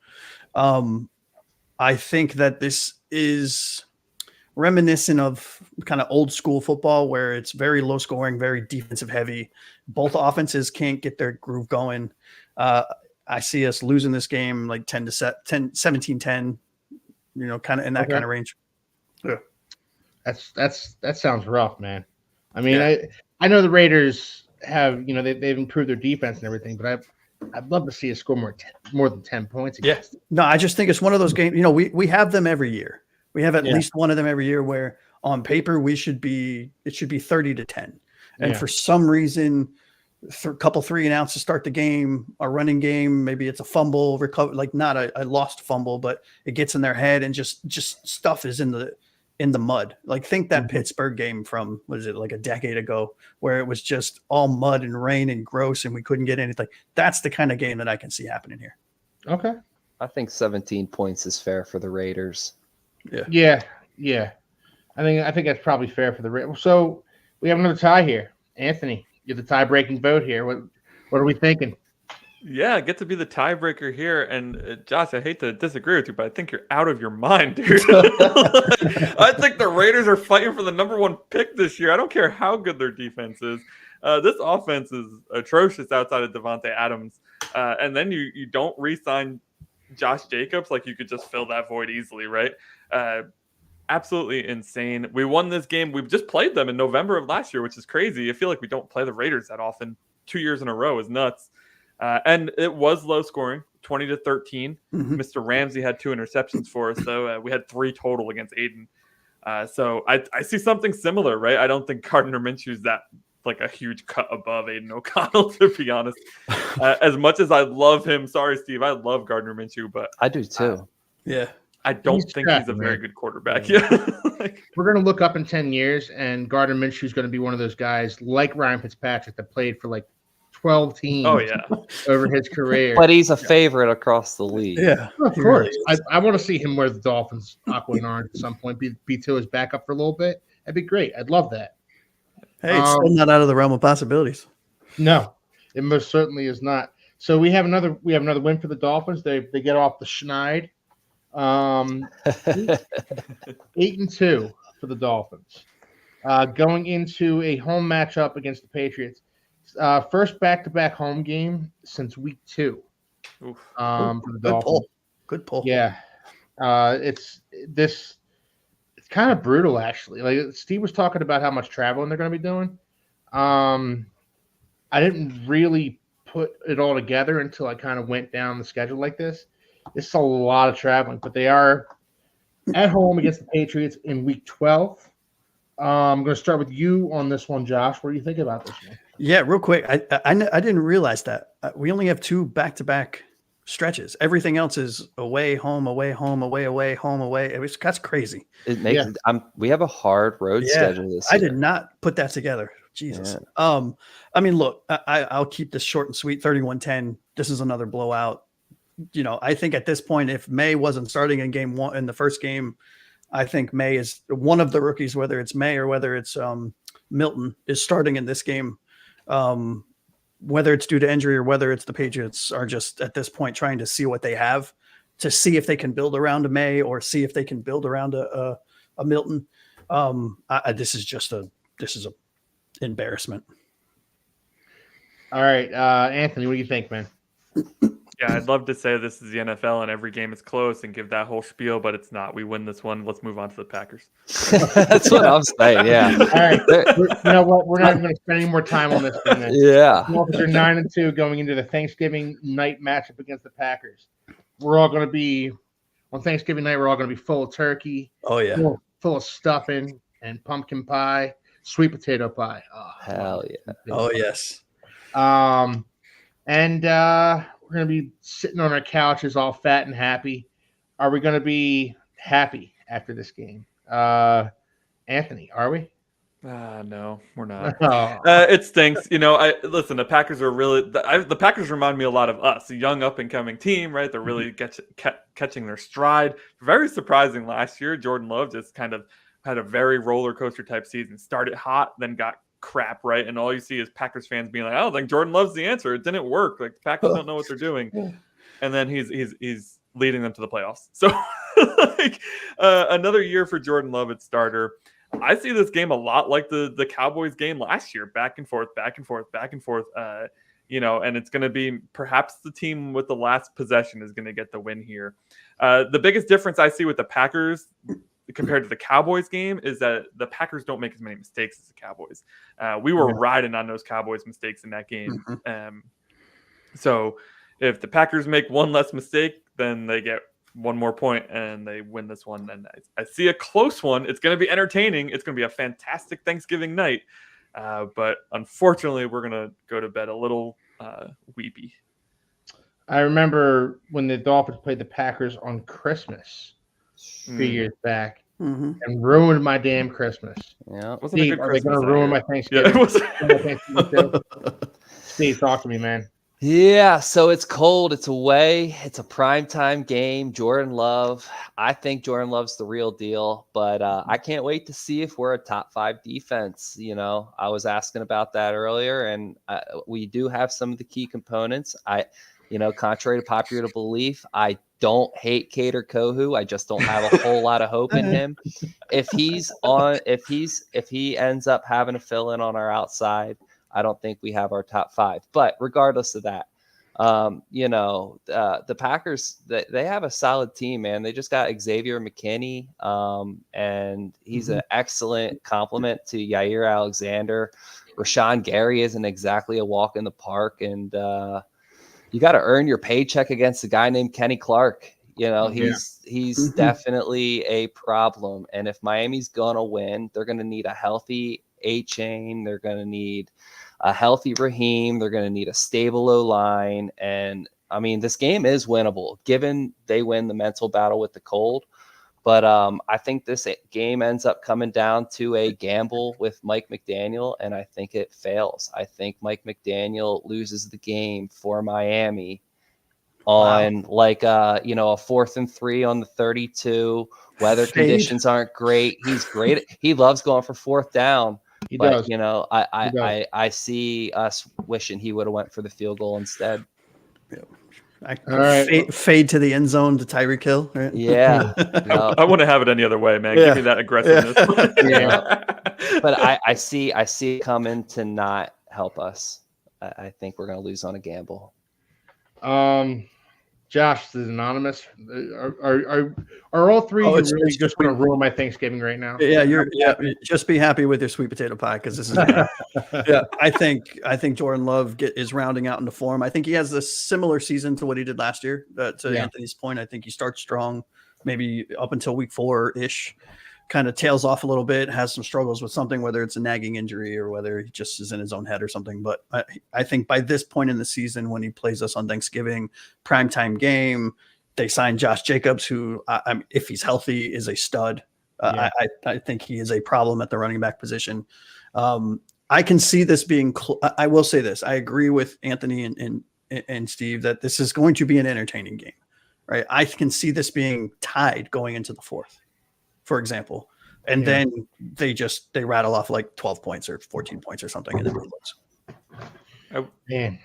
S3: I think that this is reminiscent of kind of old school football where it's very low scoring, very defensive heavy. Both offenses can't get their groove going. I see us losing this game 17-10, kind of in that kind of range. Yeah.
S1: That sounds rough, man. I mean, I know the Raiders have, they've improved their defense and everything, but I'd love to see us score more than 10 points against them.
S3: No, I just think it's one of those games. We have them every year. We have at least one of them every year where on paper it should be 30-10. And for some reason, a couple 3 and outs to start the game, a running game, maybe it's a fumble, recover, not a lost fumble, but it gets in their head and just stuff is in the mud. Think that Pittsburgh game from, what is it, a decade ago, where it was just all mud and rain and gross and we couldn't get anything. That's the kind of game that I can see happening here.
S1: Okay.
S4: I think 17 points is fair for the Raiders.
S1: Yeah. I think that's probably fair for the Raiders. So we have another tie here. Anthony, you're the tie-breaking vote here. What are we thinking?
S2: Yeah, I get to be the tiebreaker here. And Josh, I hate to disagree with you, but I think you're out of your mind, dude. I think the Raiders are fighting for the number 1 pick this year. I don't care how good their defense is. This offense is atrocious outside of Devontae Adams. And then you don't re-sign Josh Jacobs. You could just fill that void easily, right? Absolutely insane. We won this game. We've just played them in November of last year, which is crazy. I feel like we don't play the Raiders that often. 2 years in a row is nuts. And it was low scoring, 20-13.
S3: Mm-hmm.
S2: Mr. Ramsey had 2 interceptions for us, though. We had 3 total against Aiden. So I see something similar, right? I don't think Gardner Minshew's that a huge cut above Aiden O'Connell, to be honest. As much as I love him, sorry, Steve, I love Gardner Minshew, but
S4: I do too.
S2: I don't think he's a very good quarterback. Yeah.
S1: We're going to look up in 10 years, and Gardner Minshew is going to be one of those guys like Ryan Fitzpatrick that played for 12 teams over his career.
S4: But he's a favorite across the league.
S3: Yeah,
S1: of course. I want to see him wear the Dolphins aqua and orange at some point, be Tua's backup for a little bit. That'd be great. I'd love that.
S3: Hey, it's still not out of the realm of possibilities.
S1: No, it most certainly is not. So we have another win for the Dolphins. They get off the schneid. 8-2 for the Dolphins. Going into a home matchup against the Patriots. First back-to-back home game since week 2.
S2: Oof.
S1: For the
S3: Good
S1: Dolphins.
S3: pull. Good pull.
S1: Yeah. It's kind of brutal, actually. Like Steve was talking about how much traveling they're going to be doing. I didn't really put it all together until I kind of went down the schedule like this. It's a lot of traveling, but they are at home against the Patriots in week 12. I'm going to start with you on this one, Josh. What do you think about this one?
S3: Yeah, real quick. I didn't realize that we only have 2 back-to-back stretches. Everything else is away, home, away, home, away, away, home, away. That's crazy.
S4: It makes we have a hard road schedule this year.
S3: I did not put that together. Jesus. Yeah. I mean, look, I'll keep this short and sweet. 31-10. This is another blowout. You know, I think at this point, if May wasn't starting in game 1 in the first game, I think May is one of the rookies, whether it's May or whether it's Milton, is starting in this game. Whether it's due to injury or whether it's the Patriots are just at this point trying to see what they have to see if they can build around a May or see if they can build around a Milton. This is a embarrassment.
S1: All right, Anthony, what do you think, man?
S2: Yeah, I'd love to say this is the NFL and every game is close and give that whole spiel, but it's not. We win this one. Let's move on to the Packers.
S4: That's what I'm saying. Yeah.
S1: All right. You know what? We're not even going to spend any more time on this thing. Then.
S4: Yeah.
S1: The Dolphins are 9-2 going into the Thanksgiving night matchup against the Packers. We're all going to be on Thanksgiving night. We're all going to be full of turkey.
S3: Oh yeah.
S1: Full of stuffing and pumpkin pie, sweet potato pie. Oh,
S4: hell yeah.
S3: Oh yes.
S1: And we're going to be sitting on our couches all fat and happy. Are we going to be happy after this game? Anthony, are we?
S2: No, we're not. It stinks. You know, listen, the Packers are really the Packers remind me a lot of us, a young up-and-coming team, right? They're really catching their stride. Very surprising last year. Jordan Love just kind of had a very roller coaster type season. Started hot, then got crap, right? And all you see is Packers fans being like, "I don't think Jordan Love's the answer. It didn't work. Like the Packers don't know what they're doing." And then he's leading them to the playoffs. So another year for Jordan Love at starter. I see this game a lot like the Cowboys game last year, back and forth, back and forth, back and forth. And it's going to be perhaps the team with the last possession is going to get the win here. The biggest difference I see with the Packers compared to the Cowboys game is that the Packers don't make as many mistakes as the Cowboys. We were riding on those Cowboys mistakes in that game. So if the Packers make one less mistake, then they get one more point and they win this one. And I see a close one. It's going to be entertaining. It's going to be a fantastic Thanksgiving night. But unfortunately, we're going to go to bed a little weepy.
S1: I remember when the Dolphins played the Packers on Christmas 3 years back and ruined my damn Christmas.
S4: Yeah,
S1: Steve, are they going to ruin my Thanksgiving?
S2: Yeah,
S1: Steve, talk to me, man.
S4: Yeah, so it's cold. It's away. It's a primetime game. Jordan Love. I think Jordan Love's the real deal, but I can't wait to see if we're a top 5 defense. You know, I was asking about that earlier, and we do have some of the key components. Contrary to popular belief, I don't hate Kader Kohu. I just don't have a whole lot of hope in him. If he ends up having to fill in on our outside, I don't think we have our top 5. But regardless of that, the Packers, they have a solid team, man. They just got Xavier McKinney, and he's an excellent complement to Yair Alexander. Rashawn Gary isn't exactly a walk in the park, and you got to earn your paycheck against a guy named Kenny Clark. You know, he's definitely a problem. And if Miami's going to win, they're going to need a healthy A-Chain. They're going to need a healthy Raheem. They're going to need a stable O-line. And, I mean, this game is winnable, given they win the mental battle with the cold. But I think this game ends up coming down to a gamble with Mike McDaniel, and I think it fails. I think Mike McDaniel loses the game for Miami on a 4th and 3 on the 32. Weather conditions aren't great. He's great. He loves going for 4th down.
S1: He
S4: But
S1: does.
S4: you know,
S1: He does.
S4: I see us wishing he would have went for the field goal instead.
S3: I
S1: All right.
S3: fade to the end zone to Tyreek Hill. Right?
S4: Yeah. Yep.
S2: I wouldn't have it any other way, man.
S3: Yeah.
S2: Give me that aggressiveness.
S1: Yeah.
S4: But I see it coming to not help us. I think we're gonna lose on a gamble.
S1: Josh, this is anonymous. Are all three of you
S3: it's
S1: really just going to
S3: sweet.
S1: ruin my Thanksgiving right now?
S3: Yeah, just be happy with your sweet potato pie because this is yeah. I think Jordan Love is rounding out into form. I think he has a similar season to what he did last year. To Anthony's point, I think he starts strong, maybe up until week 4-ish, kind of tails off a little bit, has some struggles with something, whether it's a nagging injury or whether he just is in his own head or something. But I think by this point in the season, when he plays us on Thanksgiving, primetime game, they signed Josh Jacobs, who, if he's healthy, is a stud. I think he is a problem at the running back position. I can see this being I will say this. I agree with Anthony and Steve that this is going to be an entertaining game, right? I can see this being tied going into the fourth, for example. And then they rattle off like 12 points or 14 points or something. And then
S1: Man.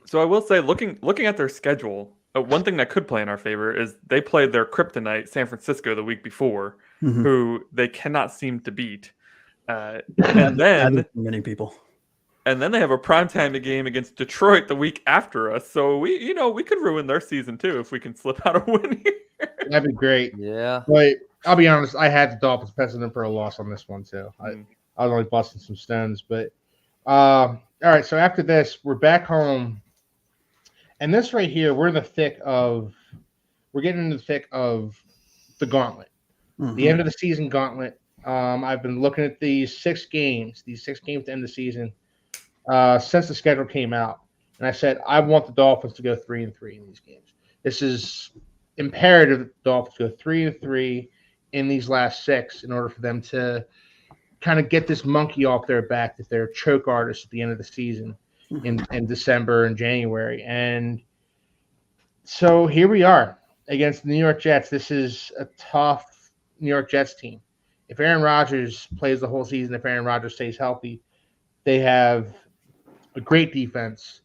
S2: So I will say, looking at their schedule, one thing that could play in our favor is they played their kryptonite, San Francisco, the week before, who they cannot seem to beat. And then
S3: many people.
S2: And then they have a primetime game against Detroit the week after us. So we could ruin their season too if we can slip out a win here.
S1: That'd be great.
S4: Yeah.
S1: But I'll be honest, I had the Dolphins penciled in for a loss on this one too. I was only busting some stones, but all right. So after this, we're back home, and this right here, we're getting into the thick of the gauntlet, the end of the season gauntlet. I've been looking at these 6 games to end the season since the schedule came out, and I said I want the Dolphins to go 3-3 in these games. This is imperative that the Dolphins go 3-3 in these last 6 in order for them to kind of get this monkey off their back that they're choke artists at the end of the season in December and January. And so here we are against the New York Jets. This is a tough New York Jets team. If Aaron Rodgers plays the whole season, if Aaron Rodgers stays healthy, they have a great defense,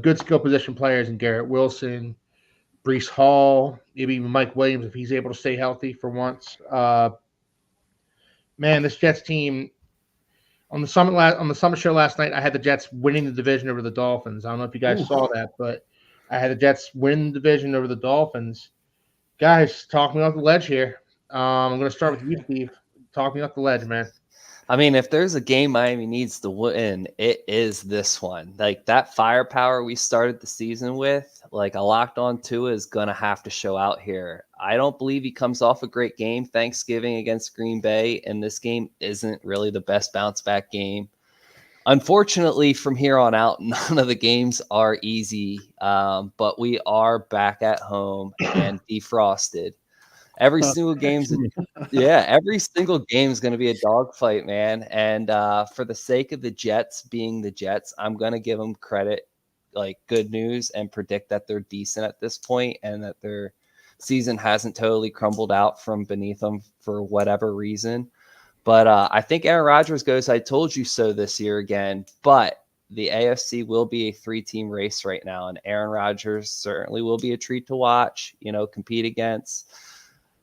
S1: good skill position players in Garrett Wilson, Breece Hall, maybe even Mike Williams if he's able to stay healthy for once. Man, this Jets team on the Summit show last night, I had the Jets winning the division over the Dolphins. I don't know if you guys saw that, but I had the Jets win the division over the Dolphins. Guys, talk me off the ledge here. I'm going to start with you, Steve. Talk me off the ledge, man.
S4: I mean, if there's a game Miami needs to win, it is this one. Like that firepower we started the season with, like a locked on Tua is going to have to show out here. I don't believe he comes off a great game Thanksgiving against Green Bay, and this game isn't really the best bounce back game. Unfortunately, from here on out, none of the games are easy, but we are back at home and defrosted. Every single game's every single game is going to be a dogfight, man. And for the sake of the Jets being the Jets, I'm going to give them credit, like good news, and predict that they're decent at this point and that their season hasn't totally crumbled out from beneath them for whatever reason. But I think Aaron Rodgers goes, I told you so this year again. But the AFC will be a 3-team race right now, and Aaron Rodgers certainly will be a treat to watch, compete against.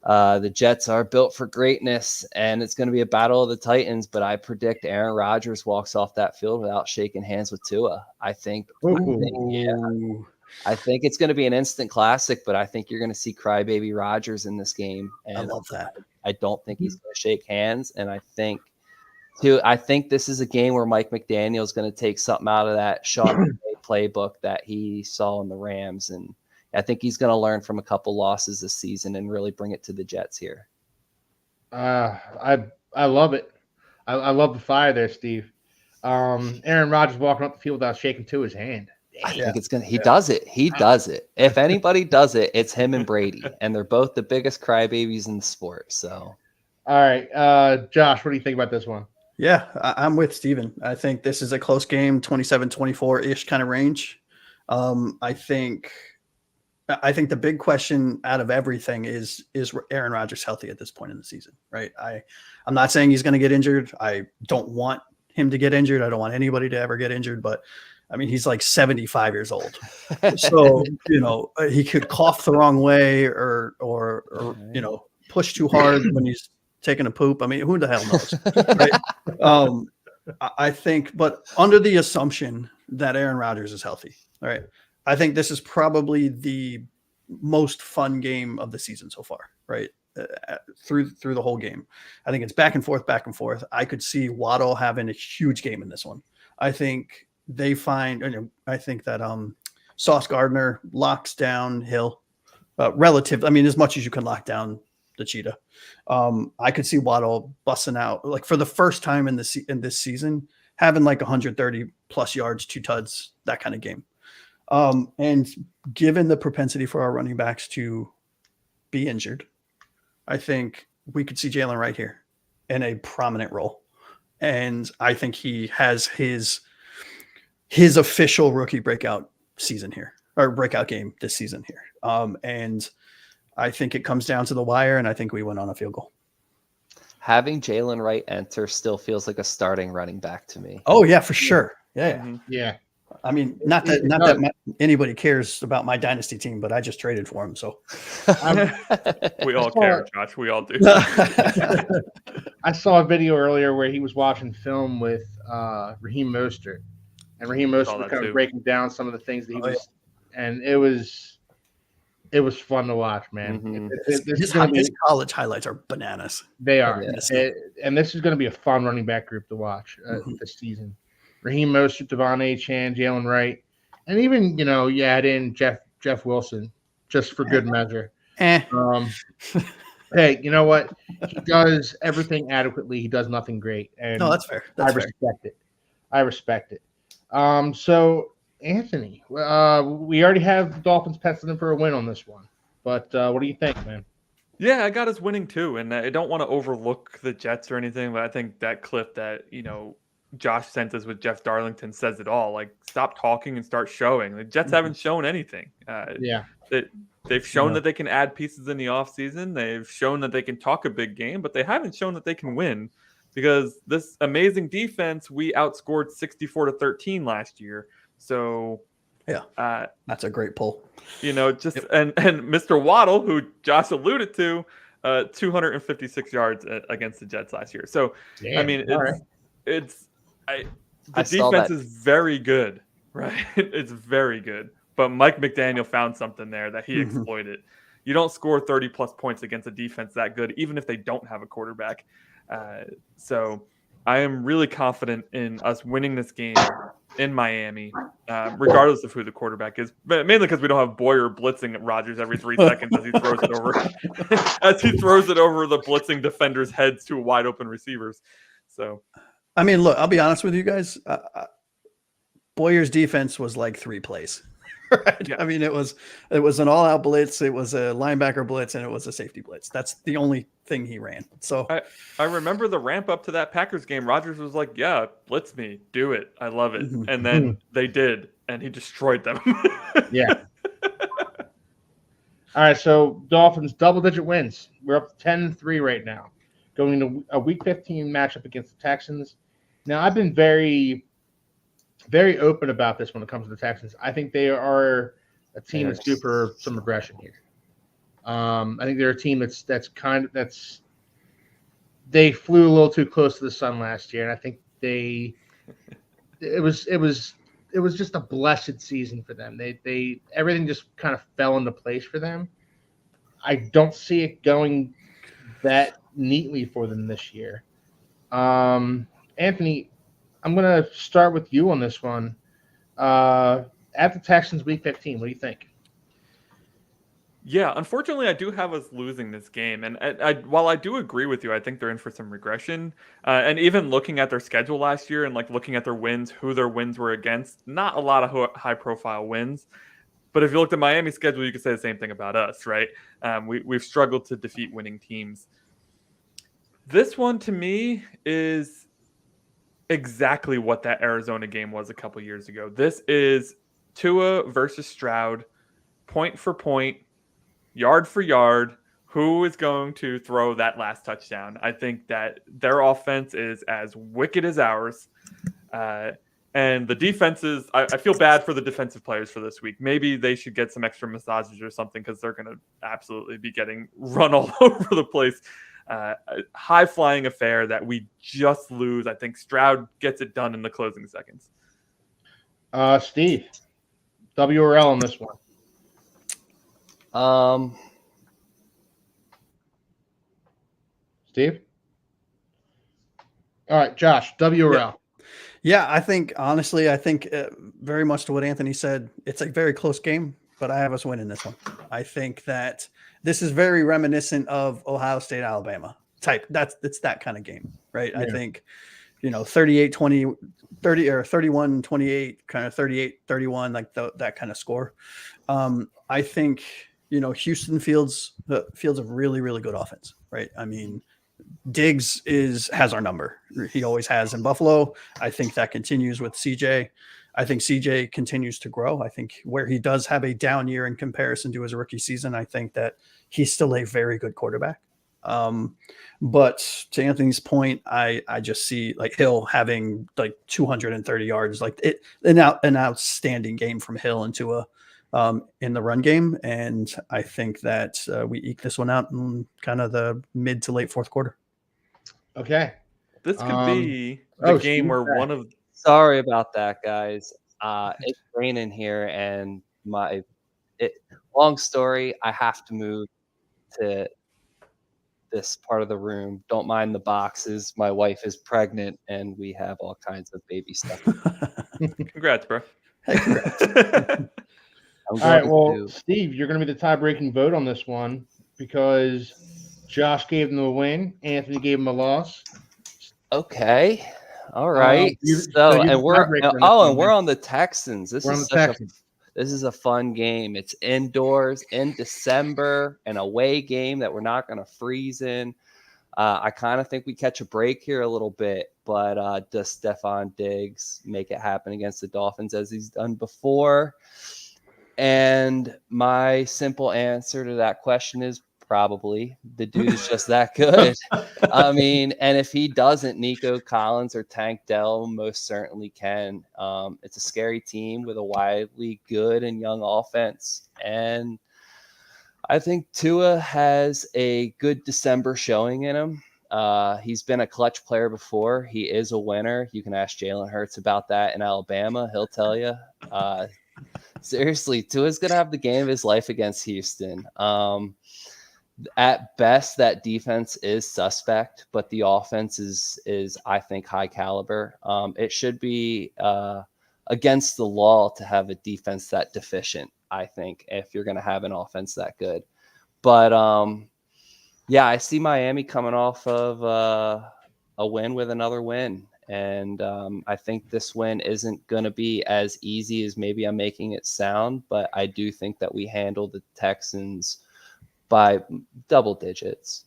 S4: The Jets are built for greatness, and it's going to be a battle of the Titans, but I predict Aaron Rodgers walks off that field without shaking hands with Tua. I think it's going to be an instant classic, but I think you're going to see crybaby Rodgers in this game. And
S3: I love that.
S4: I don't think he's going to shake hands, and I think this is a game where Mike McDaniel is going to take something out of that Sean playbook that he saw in the Rams, and I think he's going to learn from a couple losses this season and really bring it to the Jets here.
S1: I love it. I love the fire there, Steve. Aaron Rodgers walking up the field without shaking to his hand.
S4: I think it's going to – he does it. He does it. If anybody does it, it's him and Brady, and they're both the biggest crybabies in the sport. So,
S1: all right. Josh, what do you think about this one?
S3: Yeah, I'm with Steven. I think this is a close game, 27-24-ish kind of range. I think the big question out of everything is Aaron Rodgers healthy at this point in the season, right? I'm not saying he's going to get injured. I don't want him to get injured. I don't want anybody to ever get injured, but I mean, he's like 75 years old. So, he could cough the wrong way or push too hard when he's taking a poop. I mean, who the hell knows? Right? I think, but under the assumption that Aaron Rodgers is healthy, all right, I think this is probably the most fun game of the season so far, right? Through the whole game. I think it's back and forth. I could see Waddle having a huge game in this one. I think they find, I think that Sauce Gardner locks down Hill relative. I mean, as much as you can lock down the cheetah. I could see Waddle busting out like for the first time in this season, having like 130 plus yards, 2 tuds, that kind of game. And given the propensity for our running backs to be injured, I think we could see Jalen Wright here in a prominent role. And I think he has his official rookie breakout season here, or breakout game this season here. And I think it comes down to the wire, and I think we win on a field goal.
S4: Having Jalen Wright enter still feels like a starting running back to me.
S3: Oh yeah, for sure. Yeah.
S2: Mm-hmm.
S1: Yeah.
S3: I mean, not that anybody cares about my dynasty team, but I just traded for him. So
S2: we all care, Josh. We all do.
S1: I saw a video earlier where he was watching film with Raheem Mostert, and Raheem Mostert was kind of breaking down some of the things that he was, and it was fun to watch, man.
S3: Mm-hmm. His college highlights are bananas.
S1: They are, and this is going to be a fun running back group to watch this season. Raheem Mostert, Devon Achane, Jalen Wright, and even you add in Jeff Wilson just for good measure. Hey, you know what? He does everything adequately. He does nothing great, and
S3: no, that's fair.
S1: I respect it. So Anthony, we already have the Dolphins penciled in for a win on this one, but what do you think, man?
S2: Yeah, I got us winning too, and I don't want to overlook the Jets or anything, but I think that clip that Josh sent us with Jeff Darlington says it all. Like, stop talking and start showing. The Jets haven't shown anything. They've shown that they can add pieces in the offseason. They've shown that they can talk a big game, but they haven't shown that they can win, because this amazing defense, we outscored 64-13 last year. So
S3: that's a great pull.
S2: And Mr. Waddle, who Josh alluded to, 256 yards against the Jets last year. So I mean, the defense is very good, right? It's very good. But Mike McDaniel found something there that he exploited. You don't score 30 plus points against a defense that good, even if they don't have a quarterback. So I am really confident in us winning this game in Miami, regardless of who the quarterback is, but mainly because we don't have Boyer blitzing at Rodgers every 3 seconds as he throws it over the blitzing defenders' heads to wide open receivers. So, I
S3: mean, look, I'll be honest with you guys. Boyer's defense was like 3 plays. Right? Yeah. I mean, it was an all-out blitz, it was a linebacker blitz, and it was a safety blitz. That's the only thing he ran. So
S2: I remember the ramp up to that Packers game. Rodgers was like, "Yeah, blitz me, do it. I love it." And then they did, and he destroyed them.
S1: Yeah. All right, so Dolphins double-digit wins. We're up to 10-3 right now, going into a Week 15 matchup against the Texans. Now, I've been very, very open about this when it comes to the Texans. I think they are a team that's due for some regression here. I think they're a team that's they flew a little too close to the sun last year, and I think it was just a blessed season for them. They everything just kind of fell into place for them. I don't see it going that neatly for them this year. Anthony, I'm going to start with you on this one. At the Texans Week 15, what do you think?
S2: Yeah, unfortunately, I do have us losing this game. And while I do agree with you, I think they're in for some regression. And even looking at their schedule last year and looking at their wins, who their wins were against, not a lot of high-profile wins. But if you looked at Miami's schedule, you could say the same thing about us, right? We've struggled to defeat winning teams. This one, to me, is exactly what that Arizona game was a couple years ago. This is Tua versus Stroud, point for point, yard for yard, who is going to throw that last touchdown. I think that their offense is as wicked as ours. And the defenses, I feel bad for the defensive players for this week. Maybe they should get some extra massages or something because they're going to absolutely be getting run all over the place. A high-flying affair that we just lose. I think Stroud gets it done in the closing seconds.
S1: Steve, W or L on this one? Steve? All right, Josh, W or L?
S3: Yeah, I think very much to what Anthony said, it's a very close game, but I have us winning this one. I think that this is very reminiscent of Ohio State, Alabama type. It's that kind of game, right? Yeah. I think, 38-20, 30 or 31-28, kind of 38-31, like that kind of score. I think, Houston fields a really, really good offense, right? I mean, Diggs has our number. He always has in Buffalo. I think that continues with CJ. I think CJ continues to grow. I think where he does have a down year in comparison to his rookie season, I think that he's still a very good quarterback. But to Anthony's point, I just see like Hill having like 230 yards, like an outstanding game from Hill into in the run game. And I think that we eke this one out in kind of the mid to late fourth quarter.
S1: Okay.
S2: This could be the game where one of...
S4: Sorry about that, guys. It's raining here, and long story, I have to move to this part of the room. Don't mind the boxes. My wife is pregnant, and we have all kinds of baby stuff.
S2: Congrats, bro.
S3: Hey, congrats.
S1: All right, well, Steve, you're going to be the tie-breaking vote on this one because Josh gave them a win, Anthony gave them a loss.
S4: Okay, all right. We're on the Texans. This is a fun game. It's indoors in December, an away game that we're not going to freeze in. I kind of think we catch a break here a little bit, but does Stephon Diggs make it happen against the Dolphins as he's done before? And my simple answer to that question is probably. The dude's just that good. I mean, and if he doesn't, Nico Collins or Tank Dell most certainly can. It's a scary team with a widely good and young offense. And I think Tua has a good December showing in him. He's been a clutch player before. He is a winner. You can ask Jalen Hurts about that in Alabama. He'll tell you. Seriously, Tua's going to have the game of his life against Houston. At best, that defense is suspect, but the offense is I think, high caliber. It should be against the law to have a defense that deficient, I think, if you're going to have an offense that good. But, yeah, I see Miami coming off of a win with another win. And I think this win isn't going to be as easy as maybe I'm making it sound, but I do think that we handle the Texans by double digits.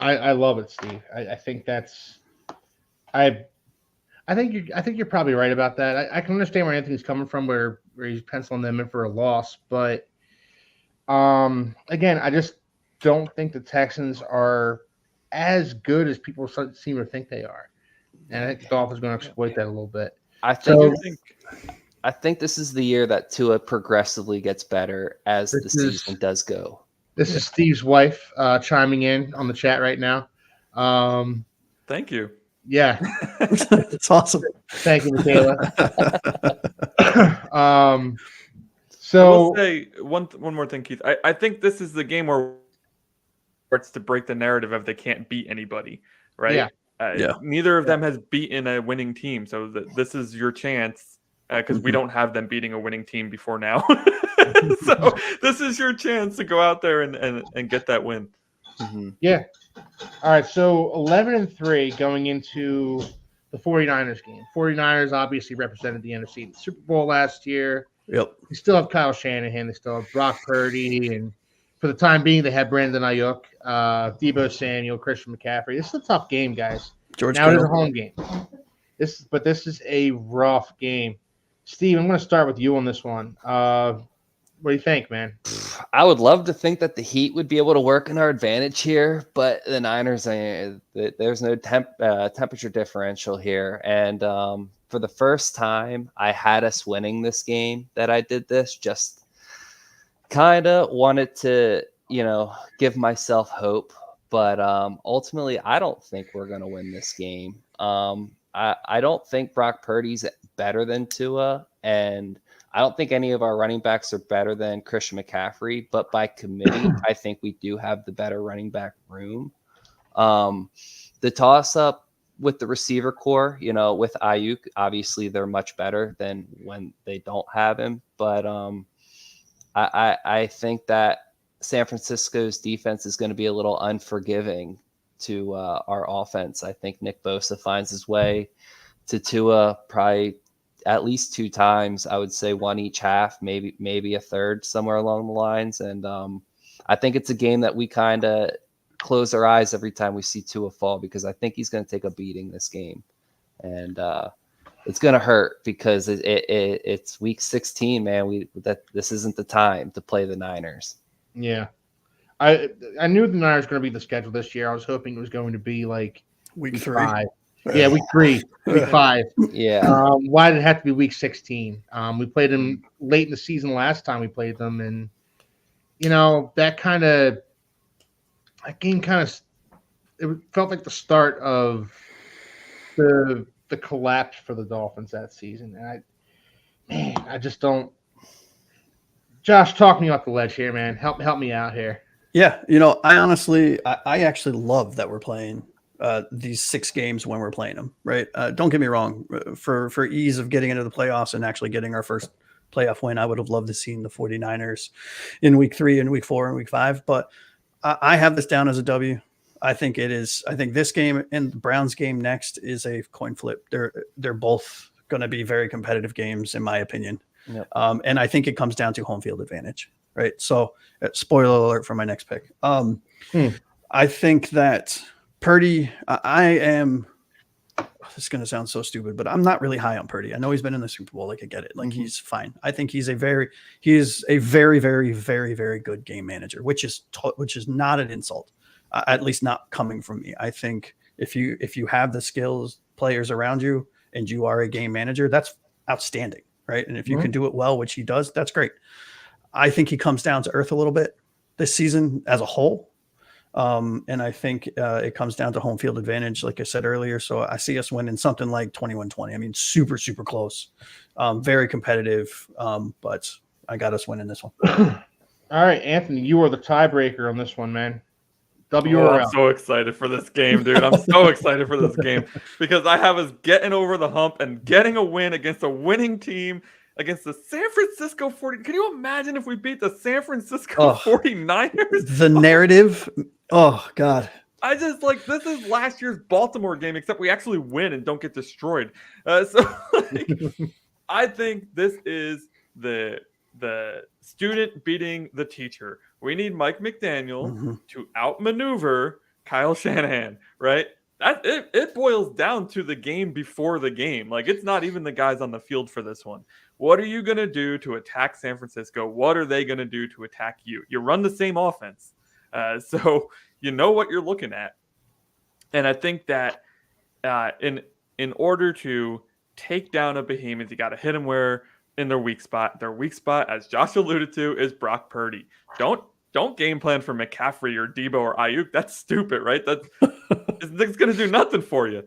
S1: I love it, Steve. I think that's I think you're probably right about that. I can understand where Anthony's coming from, where he's penciling them in for a loss, but again, I just don't think the Texans are as good as people seem to think they are. And I think the Dolphins are going to exploit that a little bit.
S4: I think this is the year that Tua progressively gets better as the season does go.
S1: This is Steve's wife chiming in on the chat right now.
S2: Thank you.
S1: Yeah.
S3: It's awesome.
S1: Thank you, Michaela.
S2: I will say one more thing, Keith. I think this is the game where it's to break the narrative of they can't beat anybody, right?
S1: Yeah.
S2: Neither of them has beaten a winning team, so this is your chance because we don't have them beating a winning team before now. So this is your chance to go out there and get that win.
S4: Mm-hmm.
S1: Yeah. All right, so 11-3 going into the 49ers game. 49ers obviously represented the NFC the Super Bowl last year.
S3: Yep.
S1: They still have Kyle Shanahan. They still have Brock Purdy. And for the time being, they have Brandon Ayuk, Deebo Samuel, Christian McCaffrey. This is a tough game, guys. Now it is a home game. This is a rough game. Steve, I'm going to start with you on this one. What do you think, man?
S4: I would love to think that the Heat would be able to work in our advantage here, but the Niners, there's no temperature differential here. And for the first time, I had us winning this game that I did this. Just kind of wanted to, give myself hope. But ultimately, I don't think we're going to win this game. I don't think Brock Purdy's better than Tua, and I don't think any of our running backs are better than Christian McCaffrey, but by committee, I think we do have the better running back room. The toss up with the receiver core, with Ayuk, obviously they're much better than when they don't have him. But I think that San Francisco's defense is going to be a little unforgiving to our offense. I think Nick Bosa finds his way to Tua probably at least 2 times. I would say 1 each half, maybe a third, somewhere along the lines. And I think it's a game that we kind of close our eyes every time we see Tua fall, because I think he's going to take a beating this game. And it's going to hurt because it's week 16, man. This isn't the time to play the Niners.
S1: Yeah. I knew the Niners were going to be the schedule this year. I was hoping it was going to be like
S3: week 3.
S1: 5. Yeah, week 3, week 5.
S4: Yeah.
S1: Why did it have to be week 16? We played them late in the season last time we played them, and that game it felt like the start of the collapse for the Dolphins that season. And I just don't. Josh, talk me off the ledge here, man. Help me out here.
S3: Yeah, I actually love that we're playing these 6 games when we're playing them, right? Don't get me wrong. For ease of getting into the playoffs and actually getting our first playoff win, I would have loved to see the 49ers in week 3 and week 4 and week 5. But I have this down as a W. I think this game and the Browns game next is a coin flip. They're both going to be very competitive games, in my opinion.
S4: Yep.
S3: And I think it comes down to home field advantage, right? So, spoiler alert for my next pick. I think that Purdy, this is going to sound so stupid, but I'm not really high on Purdy. I know he's been in the Super Bowl. Like, I get it. Like, he's fine. I think he's a very, very, very, very good game manager, which is not an insult, at least not coming from me. I think if you have the skills, players around you, and you are a game manager, that's outstanding, right? And if you can do it well, which he does, that's great. I think he comes down to earth a little bit this season as a whole. And I think it comes down to home field advantage, like I said earlier. So I see us winning something like 21-20. I mean, super, super close, very competitive. But I got us winning this one.
S1: All right, Anthony, you are the tiebreaker on this one, man. W or L?
S2: I'm so excited for this game, dude. I'm so excited for this game because I have us getting over the hump and getting a win against a winning team against the San Francisco 40. Can you imagine if we beat the San Francisco 49ers?
S3: The narrative. Oh, God.
S2: I just this is last year's Baltimore game, except we actually win and don't get destroyed. I think this is the student beating the teacher. We need Mike McDaniel to outmaneuver Kyle Shanahan, right? It boils down to the game before the game. Like, it's not even the guys on the field for this one. What are you going to do to attack San Francisco? What are they going to do to attack you? You run the same offense. So you know what you're looking at. And I think that in order to take down a behemoth, you got to hit them where in their weak spot. Their weak spot, as Josh alluded to, is Brock Purdy. Don't game plan for McCaffrey or Debo or Ayuk. That's stupid, right? It's going to do nothing for you.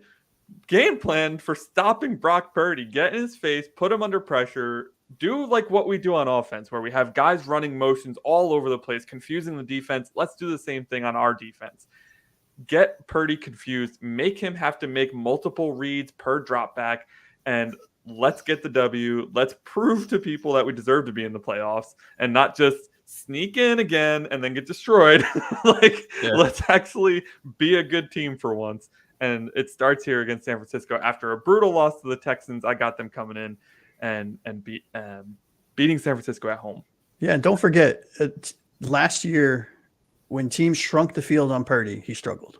S2: Game plan for stopping Brock Purdy. Get in his face, put him under pressure, do like what we do on offense, where we have guys running motions all over the place, confusing the defense. Let's do the same thing on our defense. Get Purdy confused, make him have to make multiple reads per drop back, and let's get the W. Let's prove to people that we deserve to be in the playoffs and not just sneak in again and then get destroyed. Let's actually be a good team for once. And it starts here against San Francisco. After a brutal loss to the Texans, I got them coming in and beating San Francisco at home.
S3: Yeah, and don't forget, last year when teams shrunk the field on Purdy, he struggled.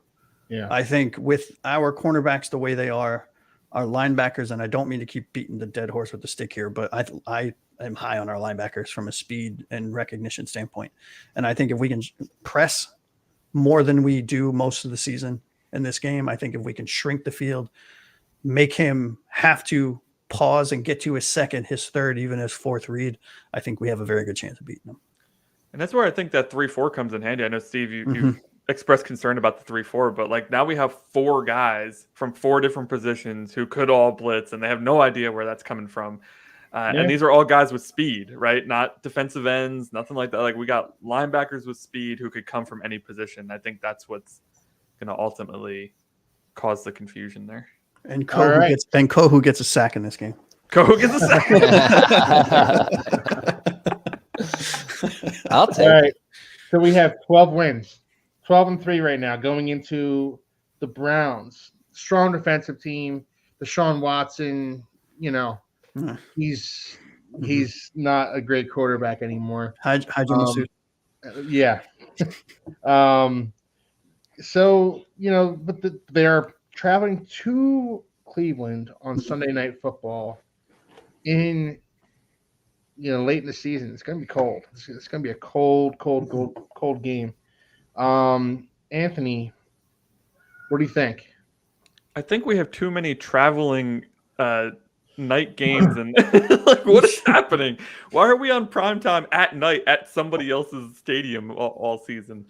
S1: Yeah,
S3: I think with our cornerbacks the way they are, our linebackers, and I don't mean to keep beating the dead horse with the stick here, but I am high on our linebackers from a speed and recognition standpoint. And I think if we can press more than we do most of the season in this game, I think if we can shrink the field, make him have to pause and get to his second, his third, even his fourth read, I think we have a very good chance of beating him.
S2: And that's where I think that 3-4 comes in handy. I know, Steve, you expressed concern about the 3-4, but like now we have 4 guys from 4 different positions who could all blitz, and they have no idea where that's coming from. And these are all guys with speed, right? Not defensive ends, nothing like that. Like we got linebackers with speed who could come from any position. I think that's what's going to ultimately cause the confusion there.
S3: And Kohu gets a sack in this game.
S2: Kohu gets a sack.
S4: I'll take
S1: All right. So we have 12 wins, 12-3 right now, going into the Browns. Strong defensive team. Deshaun Watson, he's not a great quarterback anymore.
S3: Hide your masseuse.
S1: Yeah. So, but they are traveling to Cleveland on Sunday Night Football in, late in the season. It's going to be cold. It's going to be a cold game. Anthony, what do you think?
S2: I think we have too many traveling night games, and like, what is happening? Why are we on primetime at night at somebody else's stadium all season?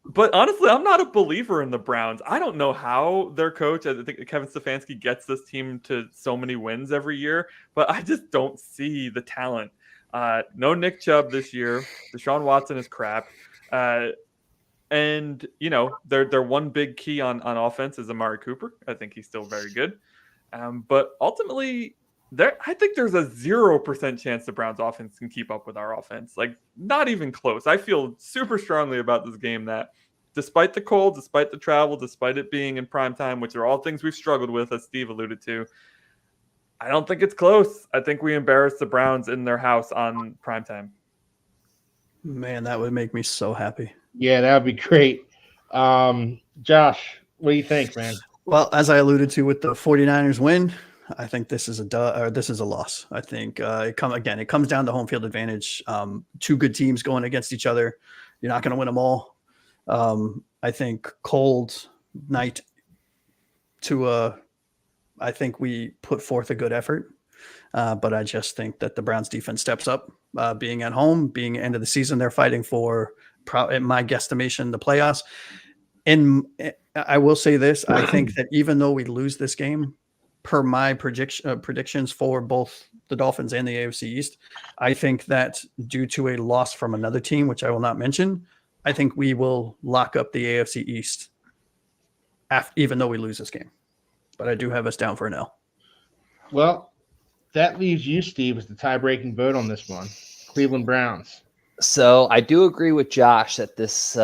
S2: But honestly, I'm not a believer in the Browns. I don't know how their coach, I think Kevin Stefanski, gets this team to so many wins every year, but I just don't see the talent. No Nick Chubb this year. Deshaun Watson is crap. And, their one big key on offense is Amari Cooper. I think he's still very good. But ultimately, I think there's a 0% chance the Browns offense can keep up with our offense. Like, not even close. I feel super strongly about this game that despite the cold, despite the travel, despite it being in prime time, which are all things we've struggled with, as Steve alluded to, I don't think it's close. I think we embarrassed the Browns in their house on prime time.
S3: Man, that would make me so happy.
S1: Yeah, that would be great. Josh, what do you think, man?
S3: Well, as I alluded to with the 49ers win, I think this is a loss. I think it comes down to home field advantage. 2 good teams going against each other. You're not going to win them all. I think cold night I think we put forth a good effort. But I just think that the Browns defense steps up, being at home, being end of the season. They're fighting for, in my guesstimation, the playoffs. And I will say this, I think that even though we lose this game, per my predictions for both the Dolphins and the AFC East, I think that due to a loss from another team, which I will not mention, I think we will lock up the AFC East even though we lose this game. But I do have us down for an L.
S1: Well, that leaves you, Steve, as the tie-breaking vote on this one. Cleveland Browns.
S4: So I do agree with Josh that this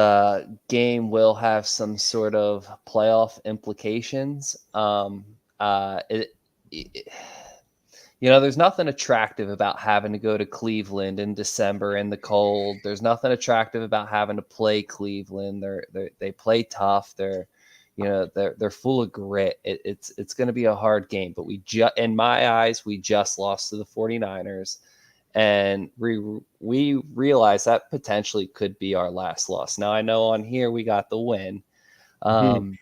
S4: game will have some sort of playoff implications. There's nothing attractive about having to go to Cleveland in December in the cold. There's nothing attractive about having to play Cleveland. They play tough. They're full of grit. It's going to be a hard game, but in my eyes, we just lost to the 49ers. And we realize that potentially could be our last loss. Now, I know on here we got the win. Maybe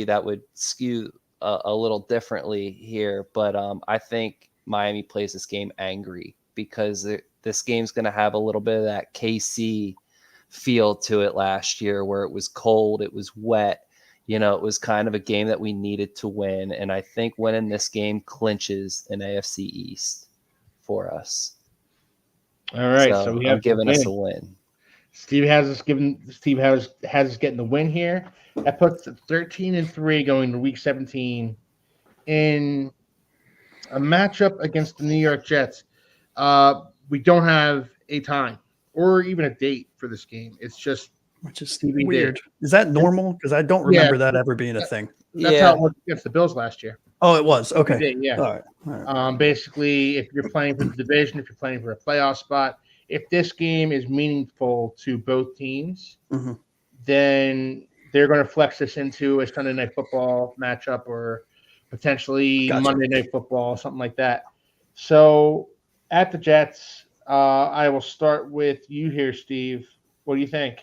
S4: that would skew a little differently here. But I think Miami plays this game angry because this game's going to have a little bit of that KC feel to it last year where it was cold, it was wet. It was kind of a game that we needed to win. And I think winning this game clinches an AFC East for us.
S1: All right. So we have
S4: giving us a win.
S1: Steve has us getting the win here. That puts 13-3 going to week 17 in a matchup against the New York Jets. We don't have a time or even a date for this game. It's just
S3: which is weird. Is that normal? Because I don't remember that ever being a thing.
S1: That's how it worked against the Bills last year.
S3: Oh, it was. Okay.
S1: Yeah.
S3: All right.
S1: Basically, if you're playing for the division, if you're playing for a playoff spot, if this game is meaningful to both teams, then they're going to flex this into a Sunday Night Football matchup or potentially
S3: Gotcha.
S1: Monday Night Football, something like that. So at the Jets, I will start with you here, Steve. What do you think?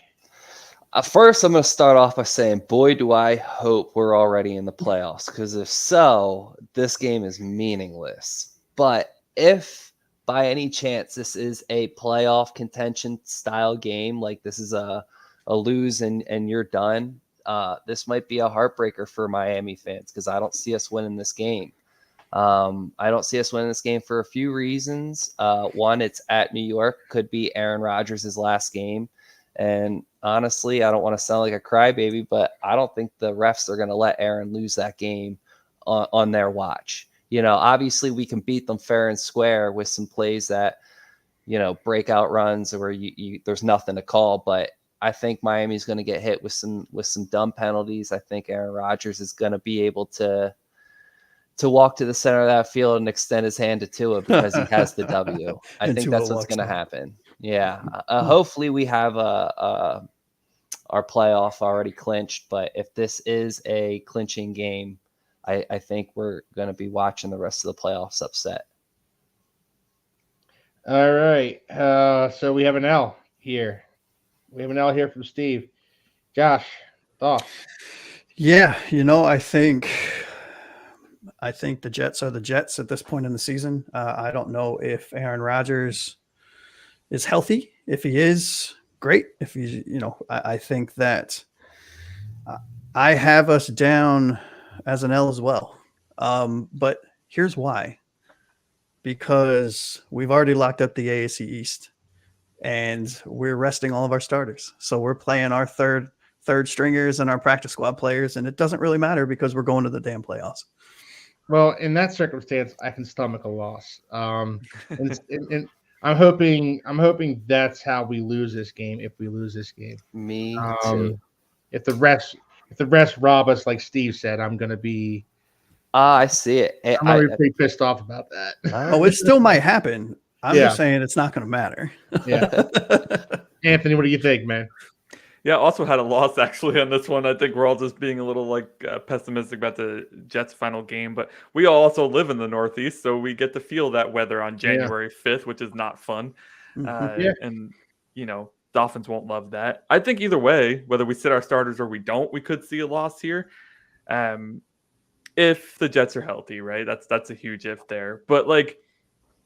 S4: First, I'm going to start off by saying, boy, do I hope we're already in the playoffs, because if so, this game is meaningless. But if by any chance this is a playoff contention style game, like this is a lose and you're done, this might be a heartbreaker for Miami fans, because I don't see us winning this game. I don't see us winning this game for a few reasons. One, it's at New York, could be Aaron Rodgers' last game. And honestly, I don't want to sound like a crybaby, but I don't think the refs are going to let Aaron lose that game on their watch. Obviously we can beat them fair and square with some plays that, breakout runs where there's nothing to call. But I think Miami's going to get hit with some dumb penalties. I think Aaron Rodgers is going to be able to walk to the center of that field and extend his hand to Tua because he has the W. I think that's what's going to happen. Yeah. Hopefully we have our playoff already clinched, but if this is a clinching game, I think we're going to be watching the rest of the playoffs upset.
S1: All right. So we have an L here. We have an L here from Steve. Josh, thoughts?
S3: Yeah, I think the Jets are the Jets at this point in the season. I don't know if Aaron Rodgers is healthy. If he is, great. If he's, I think that I have us down as an L as well. But here's why. Because we've already locked up the AFC East and we're resting all of our starters. So we're playing our third stringers and our practice squad players, and it doesn't really matter because we're going to the damn playoffs.
S1: Well, in that circumstance, I can stomach a loss. And I'm hoping that's how we lose this game. If we lose this game,
S4: Me too.
S1: If the refs rob us, like Steve said, I'm gonna be.
S4: I see it.
S1: I'm gonna be pretty pissed off about that.
S3: Oh, it still might happen. I'm just saying it's not going to matter.
S1: Yeah. Anthony, what do you think, man?
S2: Yeah, also had a loss actually on this one. I think we're all just being a little pessimistic about the Jets' final game, but we all also live in the Northeast, so we get to feel that weather on January 5th, which is not fun. And Dolphins won't love that. I think either way, whether we sit our starters or we don't, we could see a loss here. If the Jets are healthy, right? That's a huge if there. But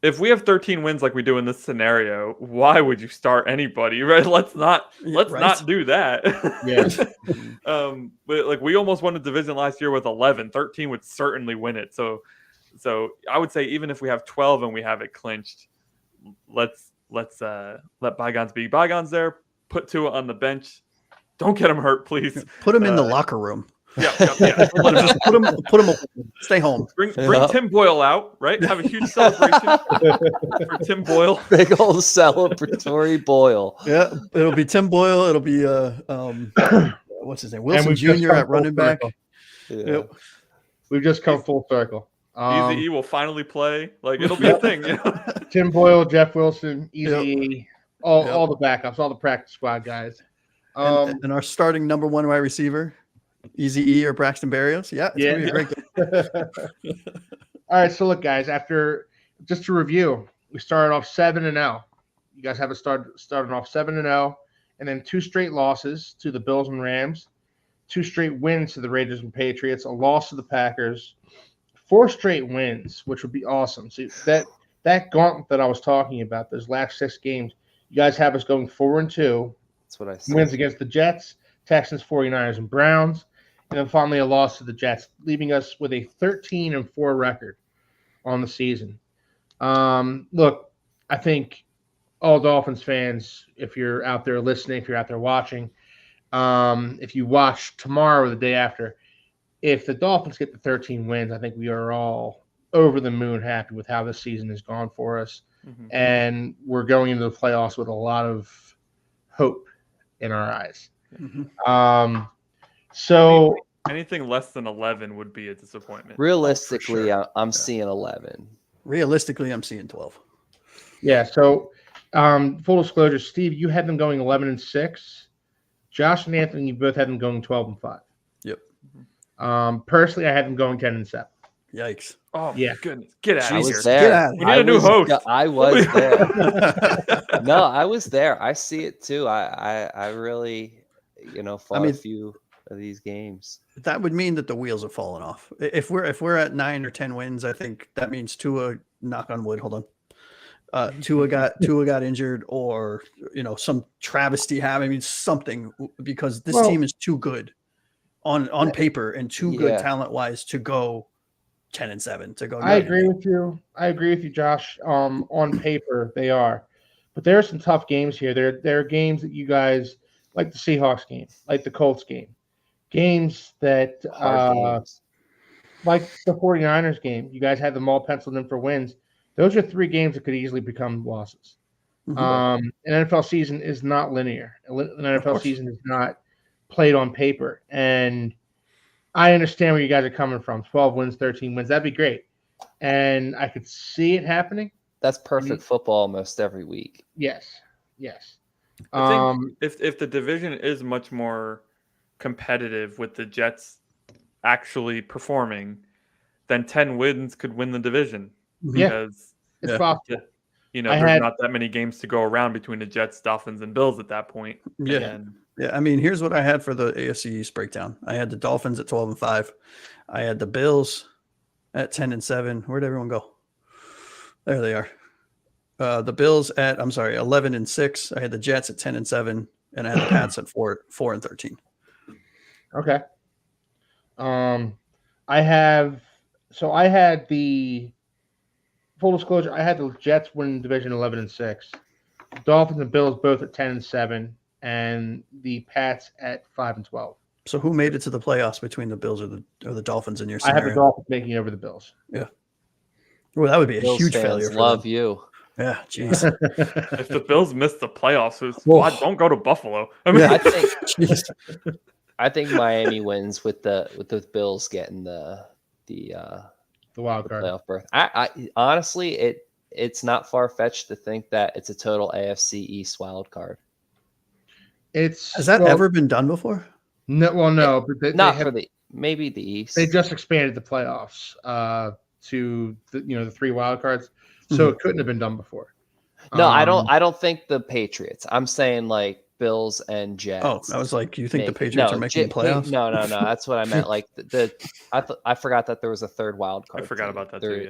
S2: if we have 13 wins like we do in this scenario, why would you start anybody, right? Let's not do that.
S1: Yeah.
S2: But we almost won a division last year with 11. 13 would certainly win it. So I would say even if we have 12 and we have it clinched, let's let bygones be bygones there. Put Tua on the bench. Don't get him hurt, please.
S3: Put him in the locker room.
S2: Yeah.
S3: Just put him. Stay home.
S2: Bring Tim Boyle out, right? Have a huge celebration for Tim Boyle.
S4: Big old celebratory Boyle.
S3: Yeah, it'll be Tim Boyle. It'll be what's his name? Wilson Jr. at running back.
S4: Yeah.
S3: Yep.
S1: We've just come full circle.
S2: Easy E will finally play. It'll be a thing.
S1: Tim Boyle, Jeff Wilson, Easy, all the backups, all the practice squad guys.
S3: And our starting number one wide receiver, Easy E or Braxton Berrios. Yeah, it's gonna be a great game.
S1: All right, so look, guys. After just to review, we started off 7-0. You guys have started off 7-0, and then 2 straight losses to the Bills and Rams, 2 straight wins to the Raiders and Patriots, a loss to the Packers, 4 straight wins, which would be awesome. See that gauntlet that I was talking about, those last 6 games, you guys have us going 4-2.
S4: That's what I said.
S1: Wins against the Jets, Texans, 49ers, and Browns. And then finally a loss to the Jets, leaving us with a 13-4 record on the season. Look, I think all Dolphins fans, if you're out there listening, if you're out there watching, if you watch tomorrow or the day after, if the Dolphins get the 13 wins, I think we are all over the moon happy with how this season has gone for us. Mm-hmm. And we're going into the playoffs with a lot of hope in our eyes. Mm-hmm. So
S2: anything less than 11 would be a disappointment.
S4: Realistically, I'm seeing 11.
S3: Realistically, I'm seeing 12.
S1: Yeah. So full disclosure, Steve, you had them going 11-6. Josh and Anthony, you both had them going 12-5.
S3: Yep.
S1: Personally, I had them going 10-7.
S3: Yikes.
S2: Oh
S1: Yeah.
S2: my goodness. Get out
S4: I
S2: of
S4: was
S2: here.
S4: there.
S3: Get out of
S2: We need a new host.
S4: I was there. No, I was there. I see it too. I really, fought a few of these games.
S3: That would mean that the wheels have fallen off. If we're at 9 or 10 wins, I think that means Tua, knock on wood, hold on. Tua got injured, or some travesty happened. I mean, something, because this team is too good on paper and too good talent wise to go 10-7 to go.
S1: I agree with you. I agree with you, Josh. On paper they are, but there are some tough games here. There are games that you guys like, the Seahawks game, like the Colts game, games that
S4: Hard games.
S1: like the 49ers game. You guys had them all penciled in for wins. Those are 3 games that could easily become losses. An NFL season is not linear. An NFL season is not played on paper. And I understand where you guys are coming from. 12 wins, 13 wins. That'd be great. And I could see it happening.
S4: That's perfect football almost every week.
S1: Yes. Yes.
S2: I think if the division is much more competitive with the Jets actually performing, then 10 wins could win the division. Because
S1: it's possible.
S2: There's not that many games to go around between the Jets, Dolphins, and Bills at that point.
S3: Yeah. I mean, here's what I had for the AFC East breakdown. I had the Dolphins at 12-5. I had the Bills at 10-7. Where'd everyone go? There they are. The Bills at 11-6. I had the Jets at 10-7, and I had the Pats at 4-13.
S1: Okay. I had the full disclosure. I had the Jets winning division 11-6, Dolphins and Bills both at 10-7, and the Pats at 5-12.
S3: So who made it to the playoffs between the Bills or the Dolphins in your
S1: I
S3: scenario?
S1: have the Dolphins making over the Bills.
S3: Yeah. Well, that would be a
S4: Bills
S3: huge
S4: fans
S3: failure.
S4: Love you.
S3: Yeah, jeez.
S2: If the Bills miss the playoffs, don't go to Buffalo. I mean,
S3: I
S4: I think Miami wins with the Bills getting the
S1: wild card
S4: playoff berth. I honestly, it's not far fetched to think that it's a total AFC East wild card.
S3: Has that ever been done before?
S1: No, well, no, but
S4: maybe the East.
S1: They just expanded the playoffs to the 3 wild cards, so it couldn't have been done before.
S4: No, I don't think the Patriots. I'm saying like Bills and Jets.
S3: Oh, I was like, you think the Patriots are making the playoffs?
S4: No. That's what I meant. Like I forgot that there was a 3rd wild card.
S2: I forgot about that too.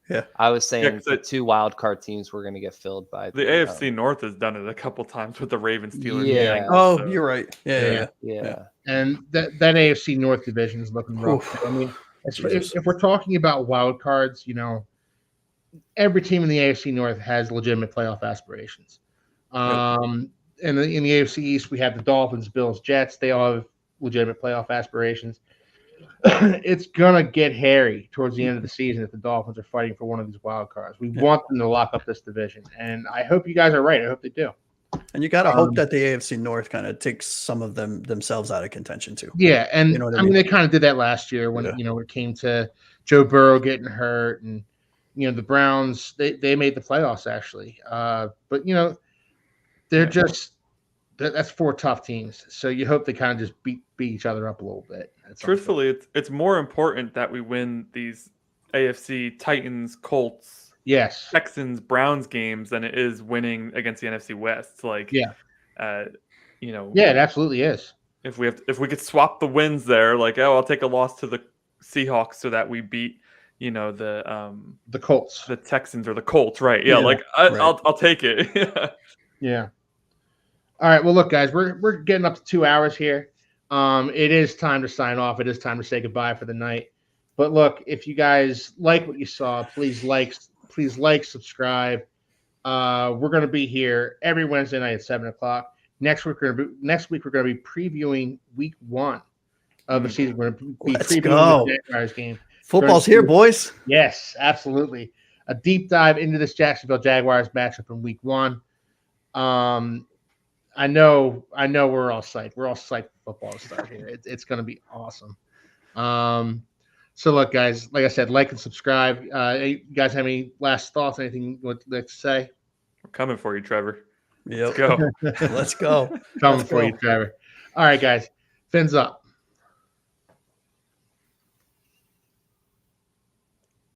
S3: Yeah.
S4: I was saying the 2 wild card teams were going to get filled by
S2: the AFC North has done it a couple times with the Ravens, Steelers.
S4: Yeah.
S3: Oh, you're right. Yeah.
S1: And that AFC North division is looking rough. I mean, if we're talking about wild cards, every team in the AFC North has legitimate playoff aspirations. In the AFC East, we have the Dolphins, Bills, Jets. They all have legitimate playoff aspirations. It's gonna get hairy towards the end of the season if the Dolphins are fighting for one of these wild cards. We want them to lock up this division, and I hope you guys are right. I hope they do.
S3: And you got to hope that the AFC North kind of takes some of themselves out of contention too.
S1: Yeah, and
S3: you know what
S1: I mean they kind of did that last year when when it came to Joe Burrow getting hurt, and the Browns they made the playoffs actually, but they're just that's 4 tough teams. So you hope they kind of just beat each other up a little bit.
S2: Truthfully, it's more important that we win these AFC Titans, Colts, Texans, Browns games than it is winning against the NFC West.
S1: It absolutely is.
S2: If we could swap the wins there, I'll take a loss to the Seahawks so that we beat the
S1: Colts,
S2: the Texans, or the Colts, right? Yeah, I'll take it.
S1: Yeah. All right. Well, look, guys, we're getting up to 2 hours here. It is time to sign off. It is time to say goodbye for the night. But look, if you guys like what you saw, please like, subscribe. We're going to be here every Wednesday night at 7:00. Next week we're going to be previewing week 1 of the season. We're going to be previewing the Jaguars game.
S3: Football's here, boys.
S1: Yes, absolutely. A deep dive into this Jacksonville Jaguars matchup in week 1. I know we're all psyched. We're all psyched for football to start here. It's going to be awesome. So look, guys, like I said, like and subscribe. You guys have any last thoughts? Anything you would like to say?
S2: We're coming for you, Trevor.
S3: Yep.
S2: Let's go.
S3: Let's go.
S1: Coming
S3: Let's
S1: for
S3: go.
S1: you, Trevor. All right, guys. Fins up.